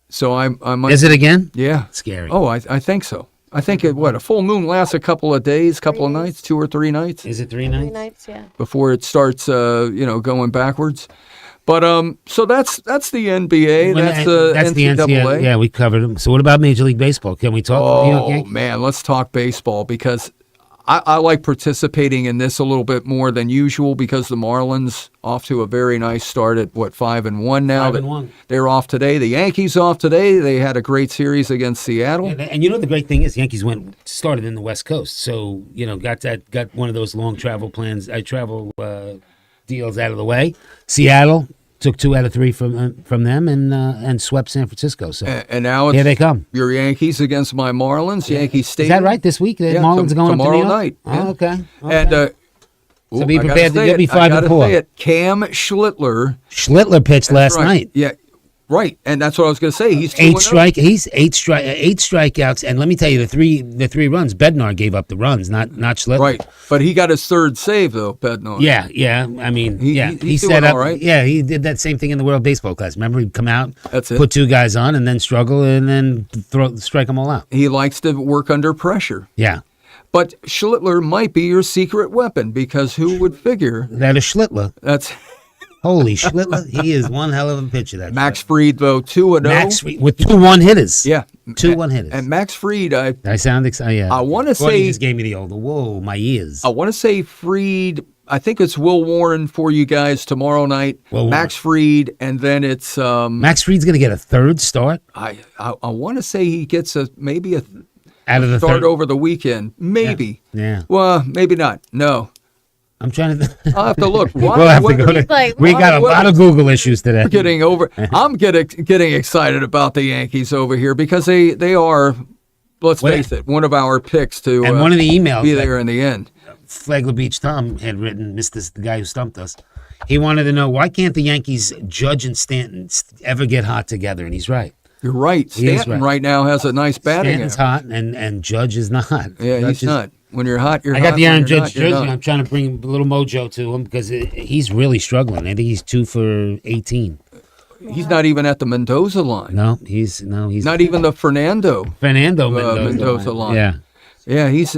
so I might. Is it again? Yeah. Scary. Oh, I think so. I think a full moon lasts a couple of days, couple of nights, 2 or 3 nights Is it 3 3 nights? nights, yeah. before it starts, going backwards. But so that's the NBA. That's the NCAA. Yeah, we covered them. So what about Major League Baseball? Can we talk? New York Oh Yankees? man, let's talk baseball because I like participating in this a little bit more than usual because the Marlins off to a very nice start at 5-1 now. 5-1. They're off today. The Yankees off today. They had a great series against Seattle. And you know the great thing is Yankees started in the West Coast, so got one of those long travel plans. Deals out of the way. Seattle took 2 out of 3 from them and swept San Francisco. So And now it's here they come. your Yankees against my Marlins. Yankee Stadium. Is that right? This week the Yeah, Marlins are going tomorrow up to New York? night. Oh, yeah. okay. And So be I gotta prepared. say You'll be it. I 5-4. gotta say it. Cam Schlittler. Schlittler pitched last right. night. Yeah, right. And that's what I was going to say. He's 2-0. He's eight strikeouts, and let me tell you, the three runs, Bednar gave up the runs, not Schlittler. Right, but he got his third save though, Bednar. Yeah. I mean, he's he doing set up. all right. Yeah, he did that same thing in the World Baseball Class. Remember, he'd come out, That's it. put 2 guys on, and then struggle, and then strike them all out. He likes to work under pressure. Yeah, But Schlittler might be your secret weapon because who would figure that is Schlittler. that's Holy Schlittler, he is one hell of a pitcher. That Max Fried though 2-0. Max Fried with 2 1-hitters. Yeah, 2 1-hitters. And Max Fried, I sound excited. Yeah. I wanna Gordon say- just gave me the old whoa, my ears. want to say Fried. I think it's Will Warren for you guys tomorrow night. Will Max Fried, and then it's Max Fried's going to get a 3rd start I want to say he gets maybe a out of the start 3rd. over the weekend. Maybe. Yeah. Well, maybe not. No. I'm trying to. I'll have to look. We'll have to go to. Like, We got a what- lot of Google issues today. I'm getting excited about the Yankees over here because they are, let's Well, face it, one of our picks to And one of the emails be that there in the end. Flagler Beach Tom had written, the guy who stumped us. He wanted to know why can't the Yankees, Judge and Stanton, ever get hot together? And he's right. You're right. He is Stanton right. right now has a nice batting Stanton's average. hot, and Judge is not. Yeah, Judge he's is- not. When you're hot, you're I hot. got the Aaron When you're Judge not, you're jersey. not. I'm trying to bring a little mojo to him because he's really struggling. I think he's 2 for 18. He's not even at the Mendoza line. No, he's Not even the Fernando Fernando Mendoza line. Yeah. Yeah, he's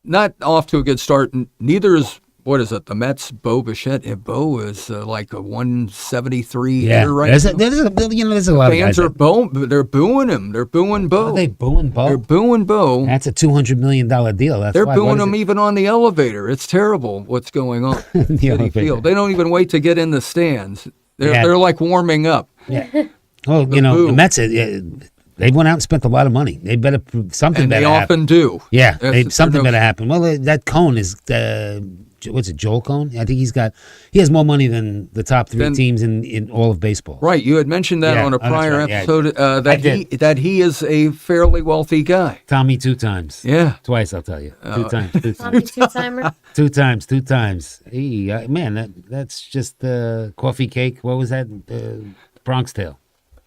not off to a good start. Neither is the Mets. Bo Bichette. Bo is like a 173 Yeah, hitter right there's now. a lot of guys. Fans are they're booing him. They're booing Bo. Are they booing They're Bo? booing Bo. That's a $200 million deal. That's They're why. booing What him is even on the elevator. It's terrible what's going on. The City elevator. Field. They don't even wait to get in the stands. Yeah. They're like warming up. it? Yeah. Well, the boo. Mets. They went out and spent a lot of money. They better something And they better happen. often do. Yeah, That's- something they're no- better happen. Well, that Cone is what's it? Joel Cone? I think he has more money than the top 3 Then- teams in all of baseball. Right, you had mentioned that Yeah, on a that's prior right, yeah. episode I that he is a fairly wealthy guy. Tommy 2 times. Yeah. Twice, I'll tell you. 2 times. 2 times. Tommy two-timer. 2 times. 2 times. Hey, man, that's just coffee cake. What was that? Bronx Tale.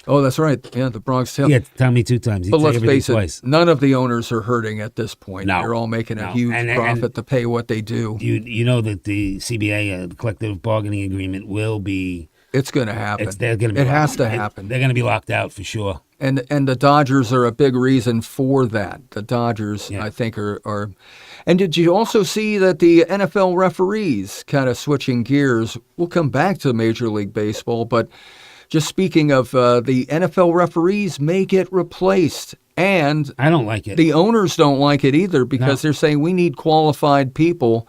Oh, that's right. Yeah, the Bronx Tale. Yeah, Tommy 2 times. He But took let's everything face it, twice. none of the owners are hurting at this point. No. They're all making a No. huge And- profit to pay what they do. You know that the CBA, the collective bargaining agreement, will be. It's going to happen. They're going to be. It has to locked- happen. They're going to be locked out for sure. And the Dodgers are a big reason for that. The Dodgers, Yeah. I think, are. And did you also see that the NFL referees kind of switching gears? We'll come back to Major League Baseball, but just speaking of the NFL referees may get replaced. And I don't like it. the owners don't like it either because No. they're saying we need qualified people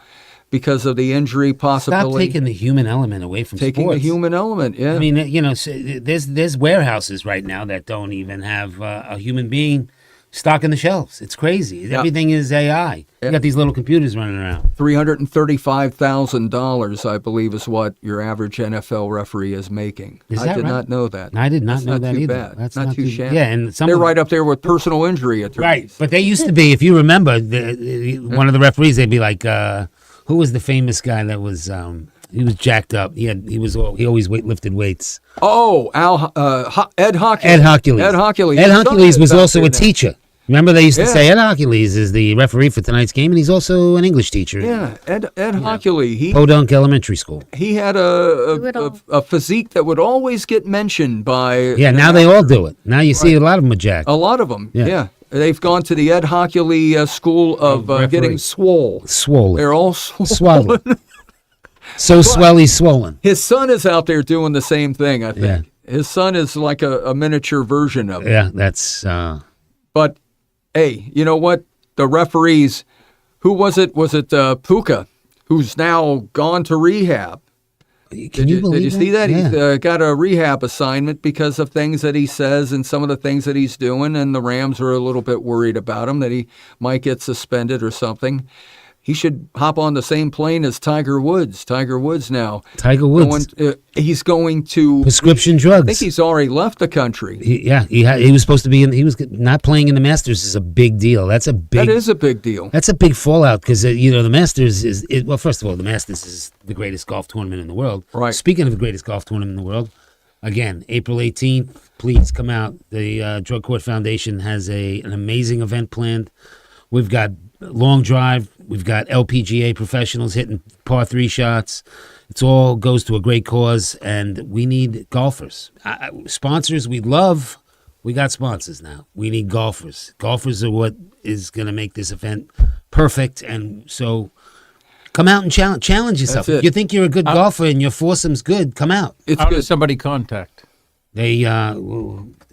because of the injury Stop possibility. taking the human element away from Taking sports. the human element, yeah. I mean, there's warehouses right now that don't even have a human being stocking the shelves. It's crazy. Yeah. Everything is AI. Yeah. You got these little computers running around. $335,000, I believe, is what your average NFL referee is making. Is I that did right? not know that. I did not That's know not that too either. Bad. That's not too shabby. Yeah, and some They're of them- right up there with personal injury attorneys. Right, but they used to be. If you remember, one of the referees, they'd be like, "Who was the famous guy that was? He was jacked up. He always lifted weights. Oh, Ed Hockley. Ed Hockley. Ed Hockley. Ed His son Hockley is was out also there a now. teacher. Remember, they used to Yeah. say Ed Hockley is the referee for tonight's game, and he's also an English teacher. Yeah, Ed Hockley. Podunk Elementary School. He had Do it a all. physique that would always get mentioned by Yeah, now they all do it. Now you see a lot of them are jacked. a lot of them. Yeah. Yeah. They've gone to the Ed Hockley school of getting referee. swole. Swollen. They're all swole. Swollen. So swelly's swollen. His son is out there doing the same thing, I think. Yeah. His son is like a miniature version of it. Yeah, that's But, hey, you know what? The referees, who was it? Was it Puka, who's now gone to rehab? Can you believe Did you see that? Yeah. He's got a rehab assignment because of things that he says and some of the things that he's doing, and the Rams are a little bit worried about him, that he might get suspended or something. He should hop on the same plane as Tiger Woods. Tiger Woods now. Tiger Woods. He's going to Prescription I drugs. think he's already left the country. He was supposed to be in. He was not playing in the Masters is a big deal. That's a big. That is a big deal. That's a big fallout because the Masters is well. First of all, the Masters is the greatest golf tournament in the world. Right. Speaking of the greatest golf tournament in the world, again, April 18th. Please come out. The Drug Court Foundation has an amazing event planned. We've got long drive. We've got LPGA professionals hitting par 3 shots. It's all goes to a great cause, and we need golfers. Sponsors, we got sponsors now. We need golfers. Golfers are what is going to make this event perfect, and so come out and challenge yourself. That's it. If you think you're a good golfer and your foursome's good, come out. It's How good. does somebody contact? They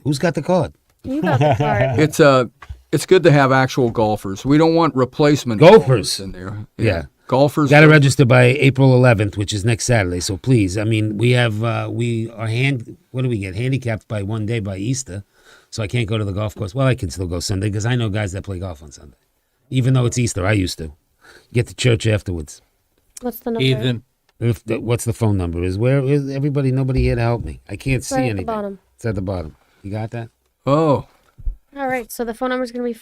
who's got the card? You got the card. It's good to have actual golfers. We don't want replacement Golfers. in there. Yeah. Golfers. Got to register by April 11th, which is next Saturday. So please, I mean, we have what do we get? Handicapped by 1 day by Easter, so I can't go to the golf course. Well, I can still go Sunday because I know guys that play golf on Sunday, even though it's Easter. I used to get to church afterwards. What's the number? Ethan. What's the phone number? Where is everybody? Nobody here to help me. I can't see Right at the anything. bottom. It's at the bottom. You got that? Oh, All right, so the phone number is going to be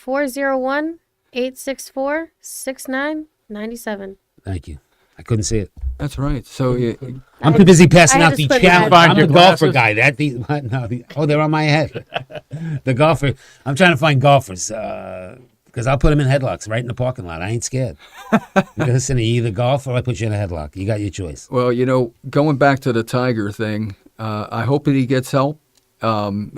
401-864-6997. Thank you. I couldn't see it. that's right. So you, I'm too busy passing I had out to the split my challenge. head. I'm Your the golfer glasses? guy. They're on my head. The golfer. I'm trying to find golfers because I'll put them in headlocks right in the parking lot. I ain't scared. Listen, you either golf or I put you in a headlock. You got your choice. well, going back to the Tiger thing, I hope that he gets help.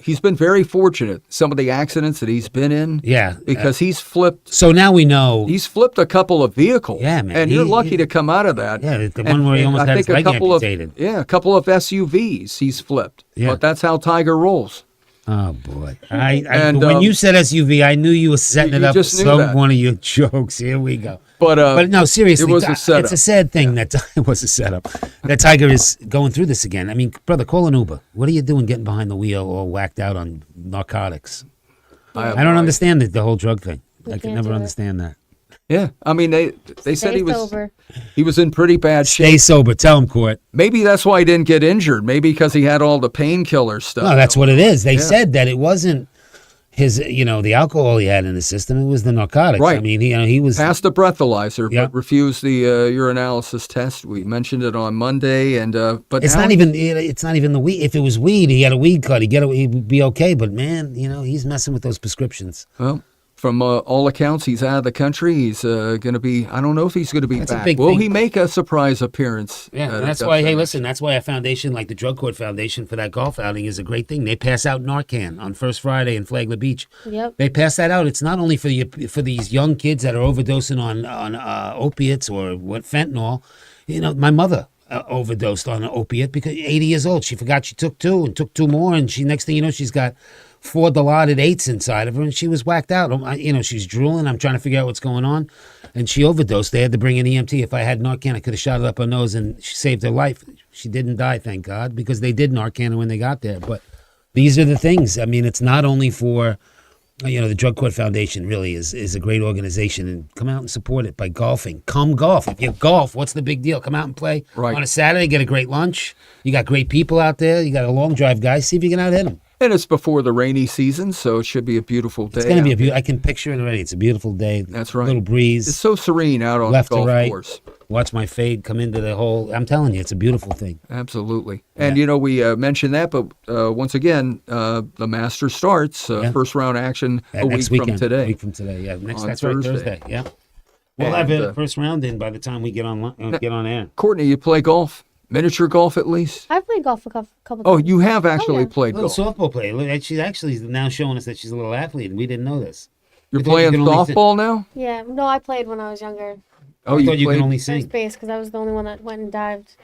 He's been very fortunate. Some of the accidents that he's been in, Yeah. because he's flipped. So now we know. He's flipped a couple of vehicles. Yeah, man. And you're lucky to come out of that. Yeah, the one where he almost I had his think leg a couple amputated. a couple of SUVs he's flipped. Yeah. But that's how Tiger rolls. Oh boy! And, when you said SUV, I knew you were setting it you up just knew some that. one of your jokes. Here we go. But no, seriously, it was a setup. it's a sad thing that it was a setup. That Tiger is going through this again. I mean, brother, call an Uber. What are you doing getting behind the wheel all whacked out on narcotics? I don't understand the whole drug thing. I can't can never do it. understand that. Yeah, I mean they said Stay he was sober. he was in pretty bad shape. Stay sober. Tell him, Court. Maybe that's why he didn't get injured. Maybe because he had all the painkiller stuff. No, that's what it is. They Yeah. said that it wasn't his, the alcohol he had in his system. It was the narcotics. Right. I mean, he was. Passed the breathalyzer, Yeah. but refused the urinalysis test. We mentioned it on Monday, and but It's now not even. It's not even the weed. If it was weed, he had a weed card. He'd be okay. But man, he's messing with those prescriptions. Well, from all accounts, he's out of the country. He's going to be. I don't know if he's going to be That's a back. big Will thing. he make a surprise appearance? Yeah, at and that's Augusta? why. Hey, listen, that's why a foundation like the Drug Court Foundation for that golf outing is a great thing. They pass out Narcan on First Friday in Flagler Beach. Yep. They pass that out. It's not only for these young kids that are overdosing on opiates or fentanyl. My mother overdosed on an opiate because 80 years old. She forgot she took 2 and took 2 more, and next thing you know, she's got 4 Dilaudid 8s inside of her, and she was whacked out. She's drooling. I'm trying to figure out what's going on, and she overdosed. They had to bring an EMT. If I had Narcan, I could have shot it up her nose, and she saved her life. She didn't die, thank God, because they did Narcan when they got there. But these are the things. I mean, it's not only for You know, the Drug Court Foundation really is a great organization, and come out and support it by golfing. Come golf. If you golf, what's the big deal? Come out and play Right. on a Saturday, get a great lunch. You got great people out there. You got a long drive guy. See if you can out hit them. And it's before the rainy season, so it should be a beautiful day. It's going to be out a beautiful. I can picture it already. It's a beautiful day. That's right. Little breeze. It's so serene out on Left the to golf right. course. Watch my fade come into the hole. I'm telling you, it's a beautiful thing. Absolutely. And, you know, we mentioned that, but once again, the Masters starts, Yeah. first round action a week Next weekend. from today. A week from today. Yeah. Next. On That's Thursday. right. Thursday. Yeah. We'll And, have the first round in by the time we get on get on air. Courtney, you play golf? Miniature golf at least? I've played golf a couple Oh, times. you have actually yeah. played Little golf. softball player. Look, she's actually now showing us that she's a little athlete, and we didn't know this. You're I thought you playing could only sing- softball now? Yeah, no, I played when I was younger. Oh, I you thought you played? could only First sing. base, because I was the only one that went and dived.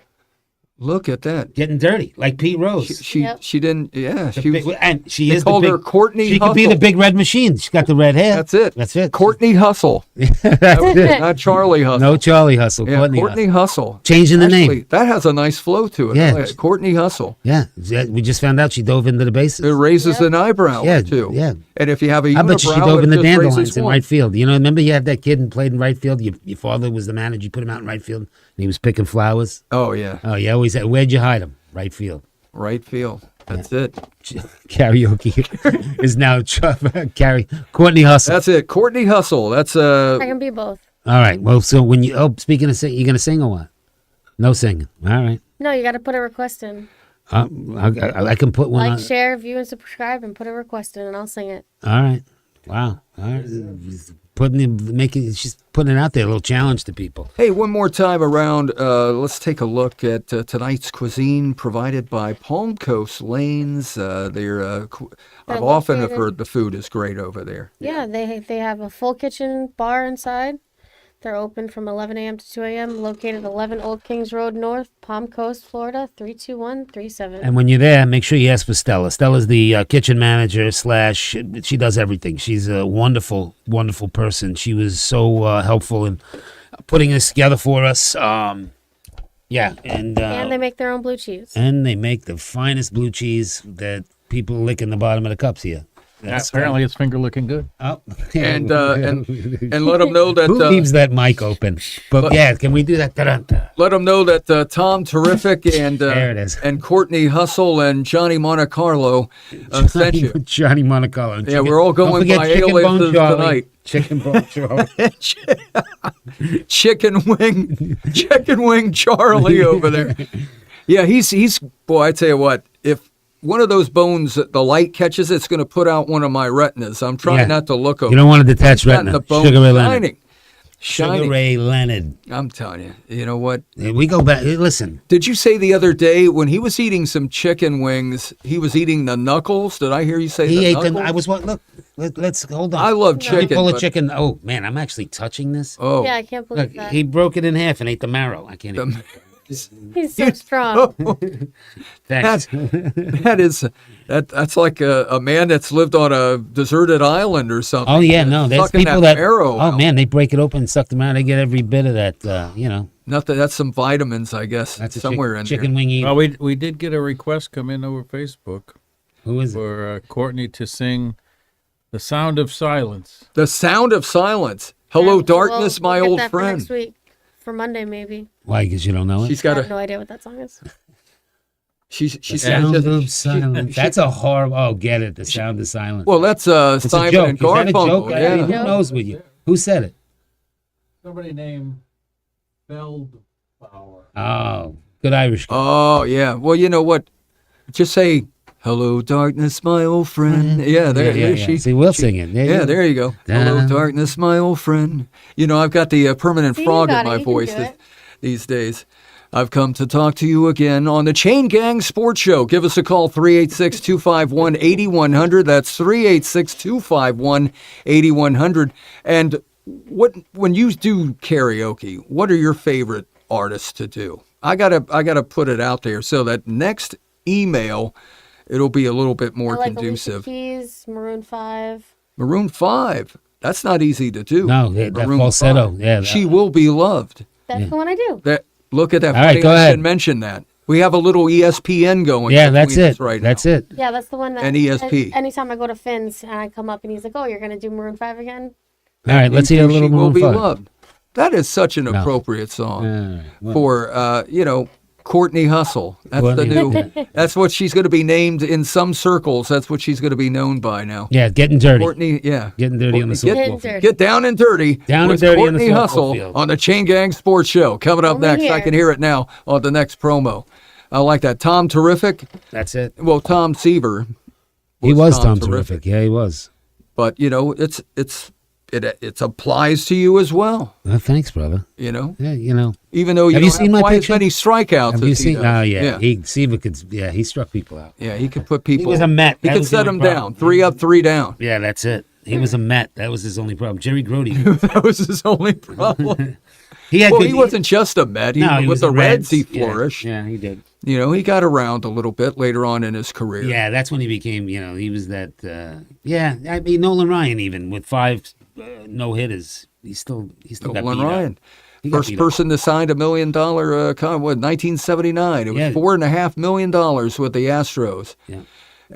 Look at that. Getting dirty, like Pete Rose. She Yep. she didn't. Yeah, The she was. big- and she They is called the big, her Courtney She could be the Hustle. big red machine. She's got the red hair. That's it. That's it. Courtney Hustle. That's That- it. Not Charlie Hustle. No Charlie Hustle. Yeah, Courtney. Courtney Hustle. Hustle. Changing the Actually, name. that has a nice flow to it. Yeah. I like it. Courtney Hustle. Yeah, we just found out she dove into the bases. It raises an eyebrow Yeah, or two. yeah. And if you have a unibrow, I bet you she dove it in the just raises dandelions in one. right field. You know, remember you had that kid and played in right field? Your father was the manager. You put him out in right field, and he was picking flowers. Oh yeah, Oh, you always said, where'd you hide him? Right field. right field. That's it. Karaoke is now Courtney Hustle. That's it. Courtney Hustle. That's I can be both. All right. Well, so when you speaking of sing, you gonna sing or what? No singing. All right. No, you got to put a request in. I can put one Like, on. share, view, and subscribe, and put a request in, and I'll sing it. All right. Wow. All right. She's putting it out there, a little challenge to people. Hey, one more time around. Let's take a look at tonight's cuisine provided by Palm Coast Lanes. I've often have located- heard the food is great over there. Yeah, they have a full kitchen bar inside. They're open from 11 a.m. to 2 a.m. Located 11 Old Kings Road North, Palm Coast, Florida 32137. And when you're there, make sure you ask for Stella. Stella's the kitchen manager / she does everything. She's a wonderful, wonderful person. She was so helpful in putting this together for us. Yeah, and they make their own blue cheese. and they make the finest blue cheese that people lick in the bottom of the cups here. Apparently, it's finger looking good. Oh. And let them know that Who leaves that mic open? But yeah, can we do that? Da-da-da. let them know that Tom Terrific and There it is. and Courtney Hustle and Johnny Monte Carlo sent you. Johnny Monte Carlo. Yeah, we're all Don't going forget by Chicken Bone aliases Charlie. tonight. Chicken Bone Charlie. Chicken wing Charlie over there. Yeah, he's boy. I tell you what, if one of those bones, the light catches, it's going to put out one of my retinas. I'm trying Yeah. not to look over. You don't want to detach Gotten retina. the bone Sugar Ray Leonard. shining. Sugar Shining. Ray Leonard. I'm telling you. You know what? We go back. Listen, Did you say the other day when he was eating some chicken wings, he was eating the knuckles? Did I hear you say he the ate knuckles? them. I was what? Look, let's hold on. I love Let me chicken. pull a but- chicken. Oh man, I'm actually touching this. Oh, Yeah, I can't believe Look, that. he broke it in half and ate the marrow. I can't. Even, He's so strong. thanks. that's like a man that's lived on a deserted island or something. Oh yeah, no, there's Sucking people that that. marrow Oh out. man, they break it open, suck them out. They get every bit of that. Nothing. That's some vitamins, I guess, That's a somewhere in chicken there. wing eater. Well, we did get a request come in over Facebook Who is it? for Courtney to sing "The Sound of Silence." The sound of silence. Hello, Yeah, darkness, we'll my get old that For friend. next week, for Monday maybe. Why? Because you don't know it. She's I got have a. no idea what that song is. She The said. sound just- of silence. That's a horrible. Oh, get it. The sound of silence. Well, that's it's a Simon joke. and Is that a joke? Garfunkel. I mean, Yeah. who knows with you? Who said it? Somebody named Feldbauer. Oh, good Irish guy. Oh yeah. Well, you know what? Just say hello, darkness, my old friend. Yeah, there. yeah, there yeah. She, See, we'll sing it. Yeah, there you go. Hello, Da- darkness, my old friend. You know, I've got the permanent See, you frog in got it. my You can voice do it. these days. I've come to talk to you again on the Chain Gang Sports Show. Give us a call, 386-251-8100. That's 386-251-8100. And when you do karaoke, what are your favorite artists to do? I gotta put it out there so that next email, it'll be a little bit more I like Alicia conducive. Keys, Maroon 5. Maroon 5. That's not easy to do. No, that Maroon falsetto. 5. Yeah. She will be loved. That's the one I do. Look at that. All right, Funny go I ahead. should mention that. We have a little ESPN going. Yeah, that's between us it. Right That's now. it. Yeah, that's the one that. And ESP. Anytime I go to Finn's and I come up and he's like, "Oh, you're gonna do Maroon 5 again?" All right, let's hear a little She Will Maroon Be 5. Loved. That is such an No. appropriate song Well, for Courtney Hustle. That's Courtney the new. That's what she's going to be named in some circles. That's what she's going to be known by now. yeah, getting dirty. Courtney, yeah. Getting dirty on the Courtney, softball Getting field. dirty. Get down and dirty. Down and with dirty on the Courtney softball Hustle field. on the Chain Gang Sports Show. Coming up Only next. I here. can hear it now on the next promo. I like that. Tom Terrific. That's it. Well, Tom Seaver. He was Tom Terrific. Yeah, he was. But it applies to you as well. Well, thanks, brother. Yeah, Have even though you you don't seen have my quite as picture? many strikeouts. Have you as he seen? does. Oh, yeah. Seaver could. Yeah, he struck people out. Yeah, he could put people. was a Met. He That could was the set only them problem. down. 3 up, 3 down. Yeah, that's it. He was a Met. That was his only problem. Jerry Grody. That was his only problem. He had Well, good, he wasn't just a Met. No, he With was the a Reds, he Yeah, flourished. Yeah, he did. He got around a little bit later on in his career. Yeah, that's when he became. He was that. I mean, Nolan Ryan even with 5 no hitters. He still got Nolan beat up. Ryan. He got First beat up. person to sign $1 million contract, 1979. It was Yeah. $4.5 million with the Astros. Yeah. Do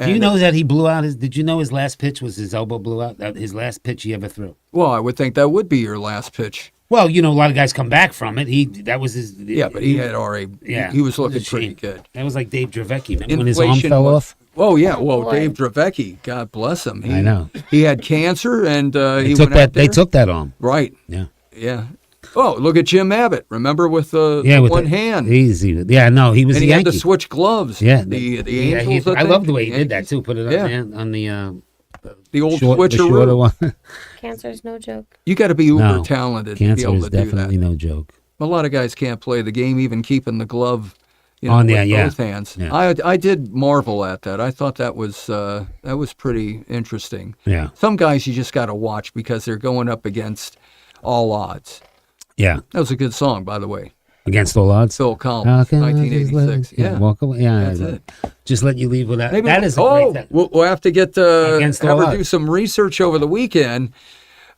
And- you know that he blew out his? Did you know his last pitch was his elbow blew out? His last pitch he ever threw. Well, I would think that would be your last pitch. Well, a lot of guys come back from it. That was his. Yeah, but he had already. Yeah, he was it a looking pretty shame. good. That was like Dave Dravecki. Remember when his arm Inflation fell was- off? Oh yeah, Oh, well boy. Dave Dravecki, God bless him. I know. He had cancer, and he They went out there. They took that arm. Right. Yeah. Yeah. Oh, look at Jim Abbott. Remember with the Yeah, with one the, hand, Easy. Yeah, no, he was and a he had Yankee. to switch gloves. Yeah, The yeah, Angels. I think? love the way he did that Yankees. too. Put it up Yeah. there on the The old shorter switcheroo. one. Cancer's no joke. You got to be uber No, talented to be Cancer able is to do that. definitely no joke. A lot of guys can't play the game, even keeping the glove On with there, yeah. both hands. Yeah. I did marvel at that. I thought that was pretty interesting. Yeah, Some guys you just got to watch because they're going up against all odds. yeah. That was a good song, by the way. Against all odds. Phil Collins, How can I just 1986. let- Yeah, walk away. Yeah, that's it. Just let you leave without. Maybe That is a oh, great. we'll have to get Against have all her do odds. some research over the weekend.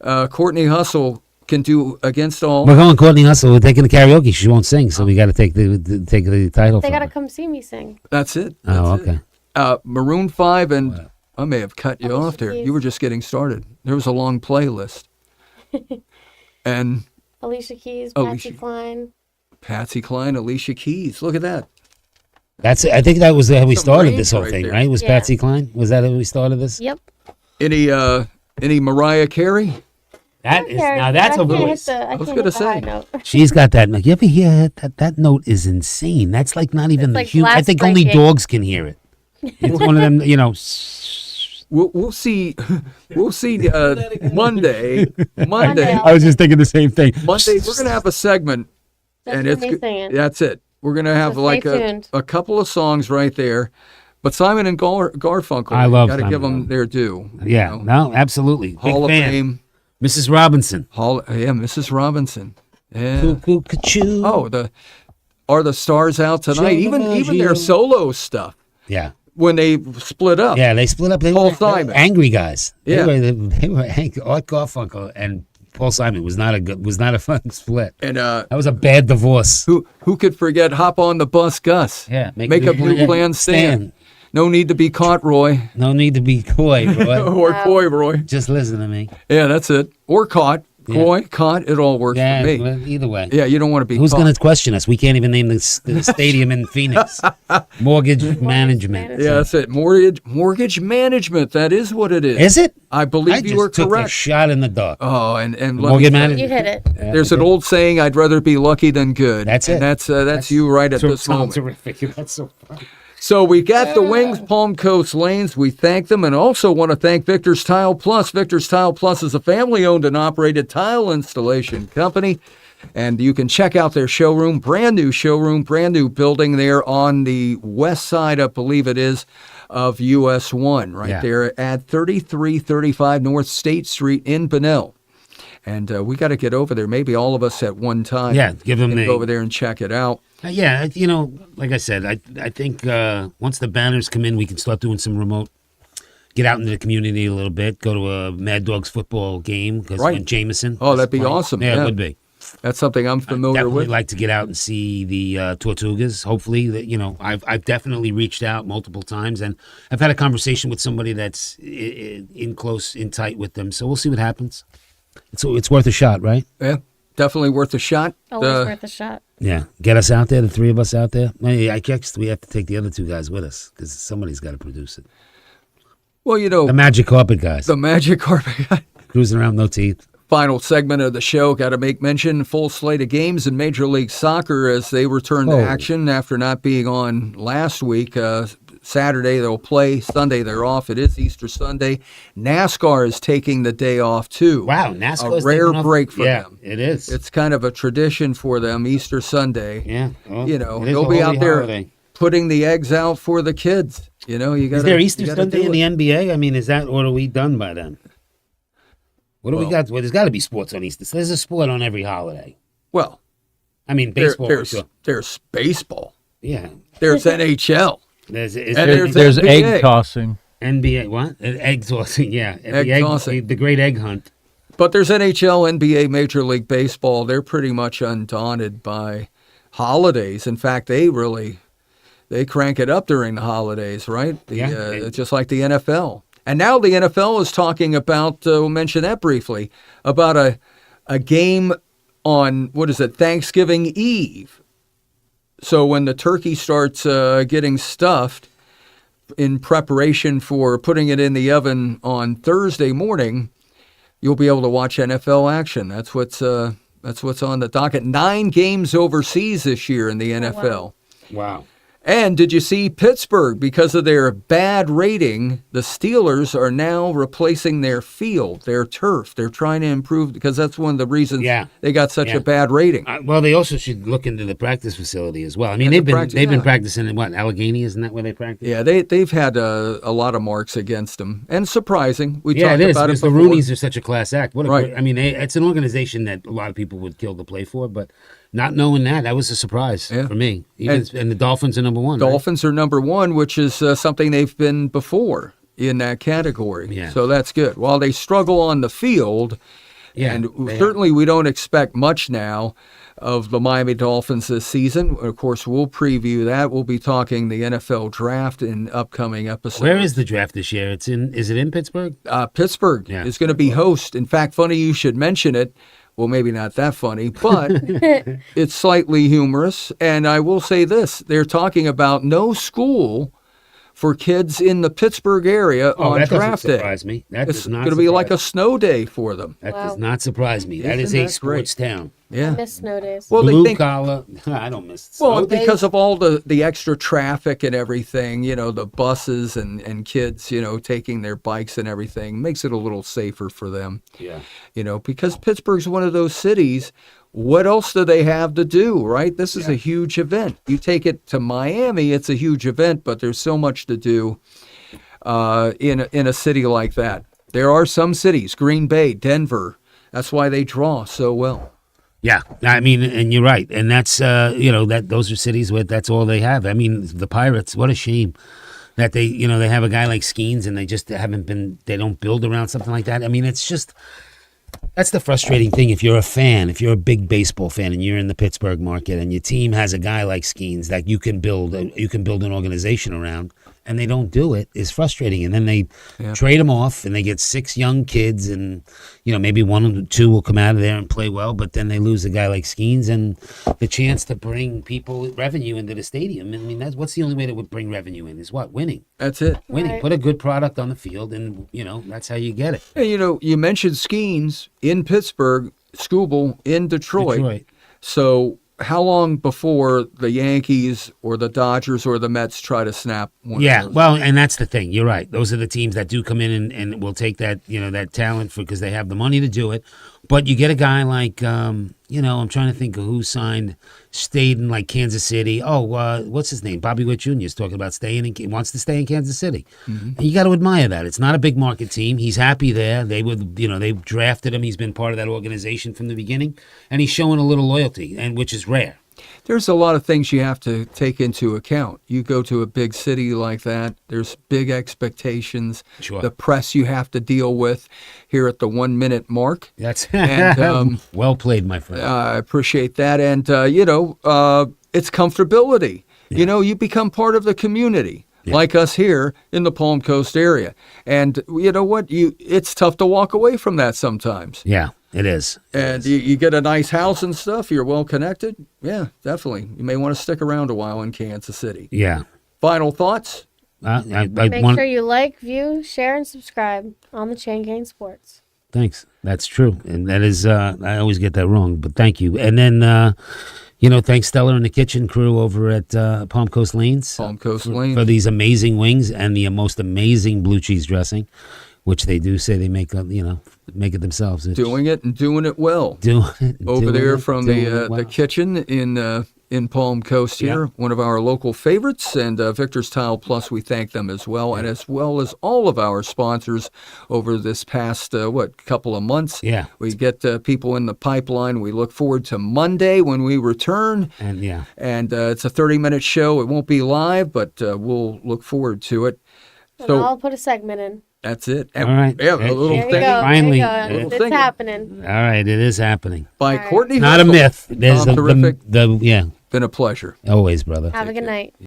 Courtney Hustle can do Against All. We're going Courtney Hustle. We're taking the karaoke. She won't sing, so we got to take the title. They from gotta her. come see me sing. That's it. Oh, That's it. okay. Maroon 5 and I may have cut you Alicia off there. Keys. You were just getting started. There was a long playlist. And Alicia Keys, Alicia- Patsy Cline. Patsy Cline, Alicia Keys. Look at that. That's. I think that was how we Some started range this whole right thing, there. right? Was Yeah. Patsy Cline? Was that how we started this? Yep. Any Mariah Carey? That is Carrie, now. That's I a can't hit voice. the- I was can't gonna hit the high say. note. She's got that. You ever hear that? That note is insane. That's like not even It's the like human. I glass think only breaking. dogs can hear it. It's one of them. We'll see. We'll see Monday. Monday. I was just thinking the same thing. Monday we're gonna have a segment, That's and what it's me go- singing. that's it. We're gonna have So like stay tuned. a couple of songs right there. But Simon and Garfunkel, I love got to Simon give them and their due. you Yeah. know. No. Absolutely. Hall Big of fan. Fame. Mrs. Robinson. Mrs. Robinson. Yeah. Cuckoo, cuckoo. Oh, Are the Stars Out Tonight? Joe Even their DiMaggio. solo stuff Yeah. when they split up. Yeah. They split up. They Paul were Simon. angry guys. Yeah. They were angry. Art Garfunkel and Paul Simon was not a fun split. And That was a bad divorce. who could forget Hop on the Bus, Gus? Yeah. Make a blue plan stand. No need to be caught, Roy. No need to be coy, Roy. Or coy, Roy. Just listen to me. Yeah, that's it. Or caught. Yeah. Coy, caught. It all works Yeah. for me. Well, either way. Yeah, you don't want to be Who's caught. going to question us? We can't even name the stadium in Phoenix. Mortgage management. Yeah, that's it. Mortgage management. That is what it is. Is it? I I believe you just are took a correct. shot in the dark. Oh, and let me Mortgage tell you, management. You hit it. there's an old saying, I'd rather be lucky than good. That's and it. That's you right at this moment. terrific. That's so funny. So we got the Wings Palm Coast Lanes. We thank them and also want to thank Victor's Tile Plus. Victor's Tile Plus is a family-owned and operated tile installation company. And you can check out their showroom, brand new building there on the west side, I believe it is, of US 1, right Yeah. there at 3335 North State Street in Bunnell. And we got to get over there, maybe all of us at one time. Yeah, give them and the- go over there and check it out. Yeah, like I said, I think once the banners come in, we can start doing some remote. Get out into the community a little bit. Go to a Mad Dogs football game because Right. Jameson. Oh, is that'd be playing. awesome, Yeah, yeah. it would be. That's something I'm familiar Definitely with. like to get out and see the Tortugas. Hopefully, I've definitely reached out multiple times, and I've had a conversation with somebody that's in tight with them. So we'll see what happens. It's worth a shot, right? Yeah, definitely worth a shot. Always worth a shot. Yeah, get us out there, the three of us out there. I guess we have to take the other two guys with us because somebody's got to produce it. Well, The magic carpet guys, the magic carpet. cruising around, no teeth. Final segment of the show. Got to make mention, full slate of games in Major League Soccer as they return to Oh. action after not being on last week. Saturday they'll play. Sunday they're off. It is Easter Sunday. NASCAR is taking the day off too. Wow, NASCAR A is rare taking off- break for yeah, them. it is. It's kind of a tradition for them, Easter Sunday. Yeah, well, You know, it is they'll a be holy out there holiday. putting the eggs out for the kids. You know, you got. Is there Easter Sunday in the NBA? I mean, is that, or are we done by then? What do we got? Well, there's got to be sports on Easter. So there's a sport on every holiday. Well, I mean, baseball. for there's sure. there's baseball. Yeah. There's NHL. There's And there There's NBA. egg tossing. NBA. What? Egg tossing. Yeah. Egg tossing. The great egg hunt. But there's NHL, NBA, Major League Baseball. They're pretty much undaunted by holidays. In fact, they crank it up during the holidays, right? Yeah. Just like the NFL. And now the NFL is talking about, we'll mention that briefly, about a game on, Thanksgiving Eve. So when the turkey starts getting stuffed in preparation for putting it in the oven on Thursday morning, you'll be able to watch NFL action. That's what's on the docket. 9 games overseas this year in the NFL. Wow. And did you see Pittsburgh? Because of their bad rating, the Steelers are now replacing their field, their turf. They're trying to improve because that's one of the reasons they got such a bad rating. Well, they also should look into the practice facility as well. I mean, Yeah, they've been practicing in what, Allegheny? Isn't that where they practice? Yeah, they've had a lot of marks against them, and surprising. We Yeah, talked it is about because it the before. Roonies are such a class act. What a Right. great, I mean, it's an organization that a lot of people would kill to play for, but not knowing that was a surprise for me. And the Dolphins are number one. right? Dolphins are number 1, which is something they've been before in that category. Yeah. So that's good. While they struggle on the field, Yeah, and they certainly we don't expect much now of the Miami Dolphins this season. Of course, we'll preview that. We'll be talking the NFL draft in upcoming episodes. Where is the draft this year? Is it in Pittsburgh? Pittsburgh Yeah. is going to be host. In fact, funny you should mention it. Well, maybe not that funny, but it's slightly humorous. And I will say this. They're talking about no school for kids in the Pittsburgh area Oh, on that draft doesn't day. surprise me. That It's does not going to be like a surprise- snow day for them. That Wow. does not surprise me. That is Isn't a that great? sports town. Yeah. Miss snow days. Well, they Blue think collar. I don't miss. well snow days. because of all the extra traffic and everything, the buses and kids, taking their bikes and everything makes it a little safer for them. Yeah. Because Pittsburgh's one of those cities. What else do they have to do, right? This is a huge event. You take it to Miami, it's a huge event, but there's so much to do in a city like that. There are some cities, Green Bay, Denver. That's why they draw so well. Yeah, I mean, and you're right, and that's that those are cities where that's all they have. I mean, the Pirates. What a shame that they have a guy like Skeens and they just they don't build around something like that. I mean, it's just that's the frustrating thing. If you're a fan, if you're a big baseball fan, and you're in the Pittsburgh market, and your team has a guy like Skeens that you can build an organization around, and they don't do it, is frustrating. And then they trade them off, and they get 6 young kids, and maybe 1 or 2 will come out of there and play well, but then they lose a guy like Skeens and the chance to bring revenue into the stadium. I mean, what's the only way that would bring revenue in is what? Winning. That's it. Winning. Right. Put a good product on the field, and that's how you get it. And, you mentioned Skeens in Pittsburgh, Scooble in Detroit. So how long before the Yankees or the Dodgers or the Mets try to snap one Yeah, of those? well, and that's the thing. You're right. Those are the teams that do come in and will take that, that talent because they have the money to do it. But you get a guy like, I'm trying to think of who stayed in like Kansas City. Oh, what's his name? Bobby Witt Jr. is talking about wants to stay in Kansas City. Mm-hmm. And you got to admire that. It's not a big market team. He's happy there. They drafted him. He's been part of that organization from the beginning, and he's showing a little loyalty, and which is rare. there's a lot of things you have to take into account. You go to a big city like that, there's big expectations, Sure. the press you have to deal with here at the 1 minute mark. That's And, well played, my friend. I appreciate that. And, it's comfortability. You know, you become part of the community. Like us here in the Palm Coast area. And you know what? It's tough to walk away from that sometimes. Yeah, it is. And you get a nice house and stuff, you're well connected. Yeah, definitely. You may want to stick around a while in Kansas City. Yeah. Final thoughts? I Make want. sure you like, view, share, and subscribe on the Chain Gang Sports. Thanks. That's true, and that is. I always get that wrong, but thank you. And then, thanks Stella and the kitchen crew over at Palm Coast Lanes. Palm Coast Lane. For these amazing wings and the most amazing blue cheese dressing, which they do say they make. Make it themselves. Doing it and doing it well. Over there from the kitchen in Palm Coast here, one of our local favorites, and Victor's Tile Plus, we thank them as well, and as well as all of our sponsors over this past, couple of months. Yeah. We get people in the pipeline. We look forward to Monday when we return. And it's a 30-minute show. It won't be live, but we'll look forward to it. And So I'll put a segment in. that's it. All right. Yeah, a little There you thing go. Finally. There you go. Little It's thing. happening. all right, it is happening. by All right. Courtney Not a Hustle. myth. There's Tom, terrific. yeah, Been a pleasure. always, brother. Have a good night.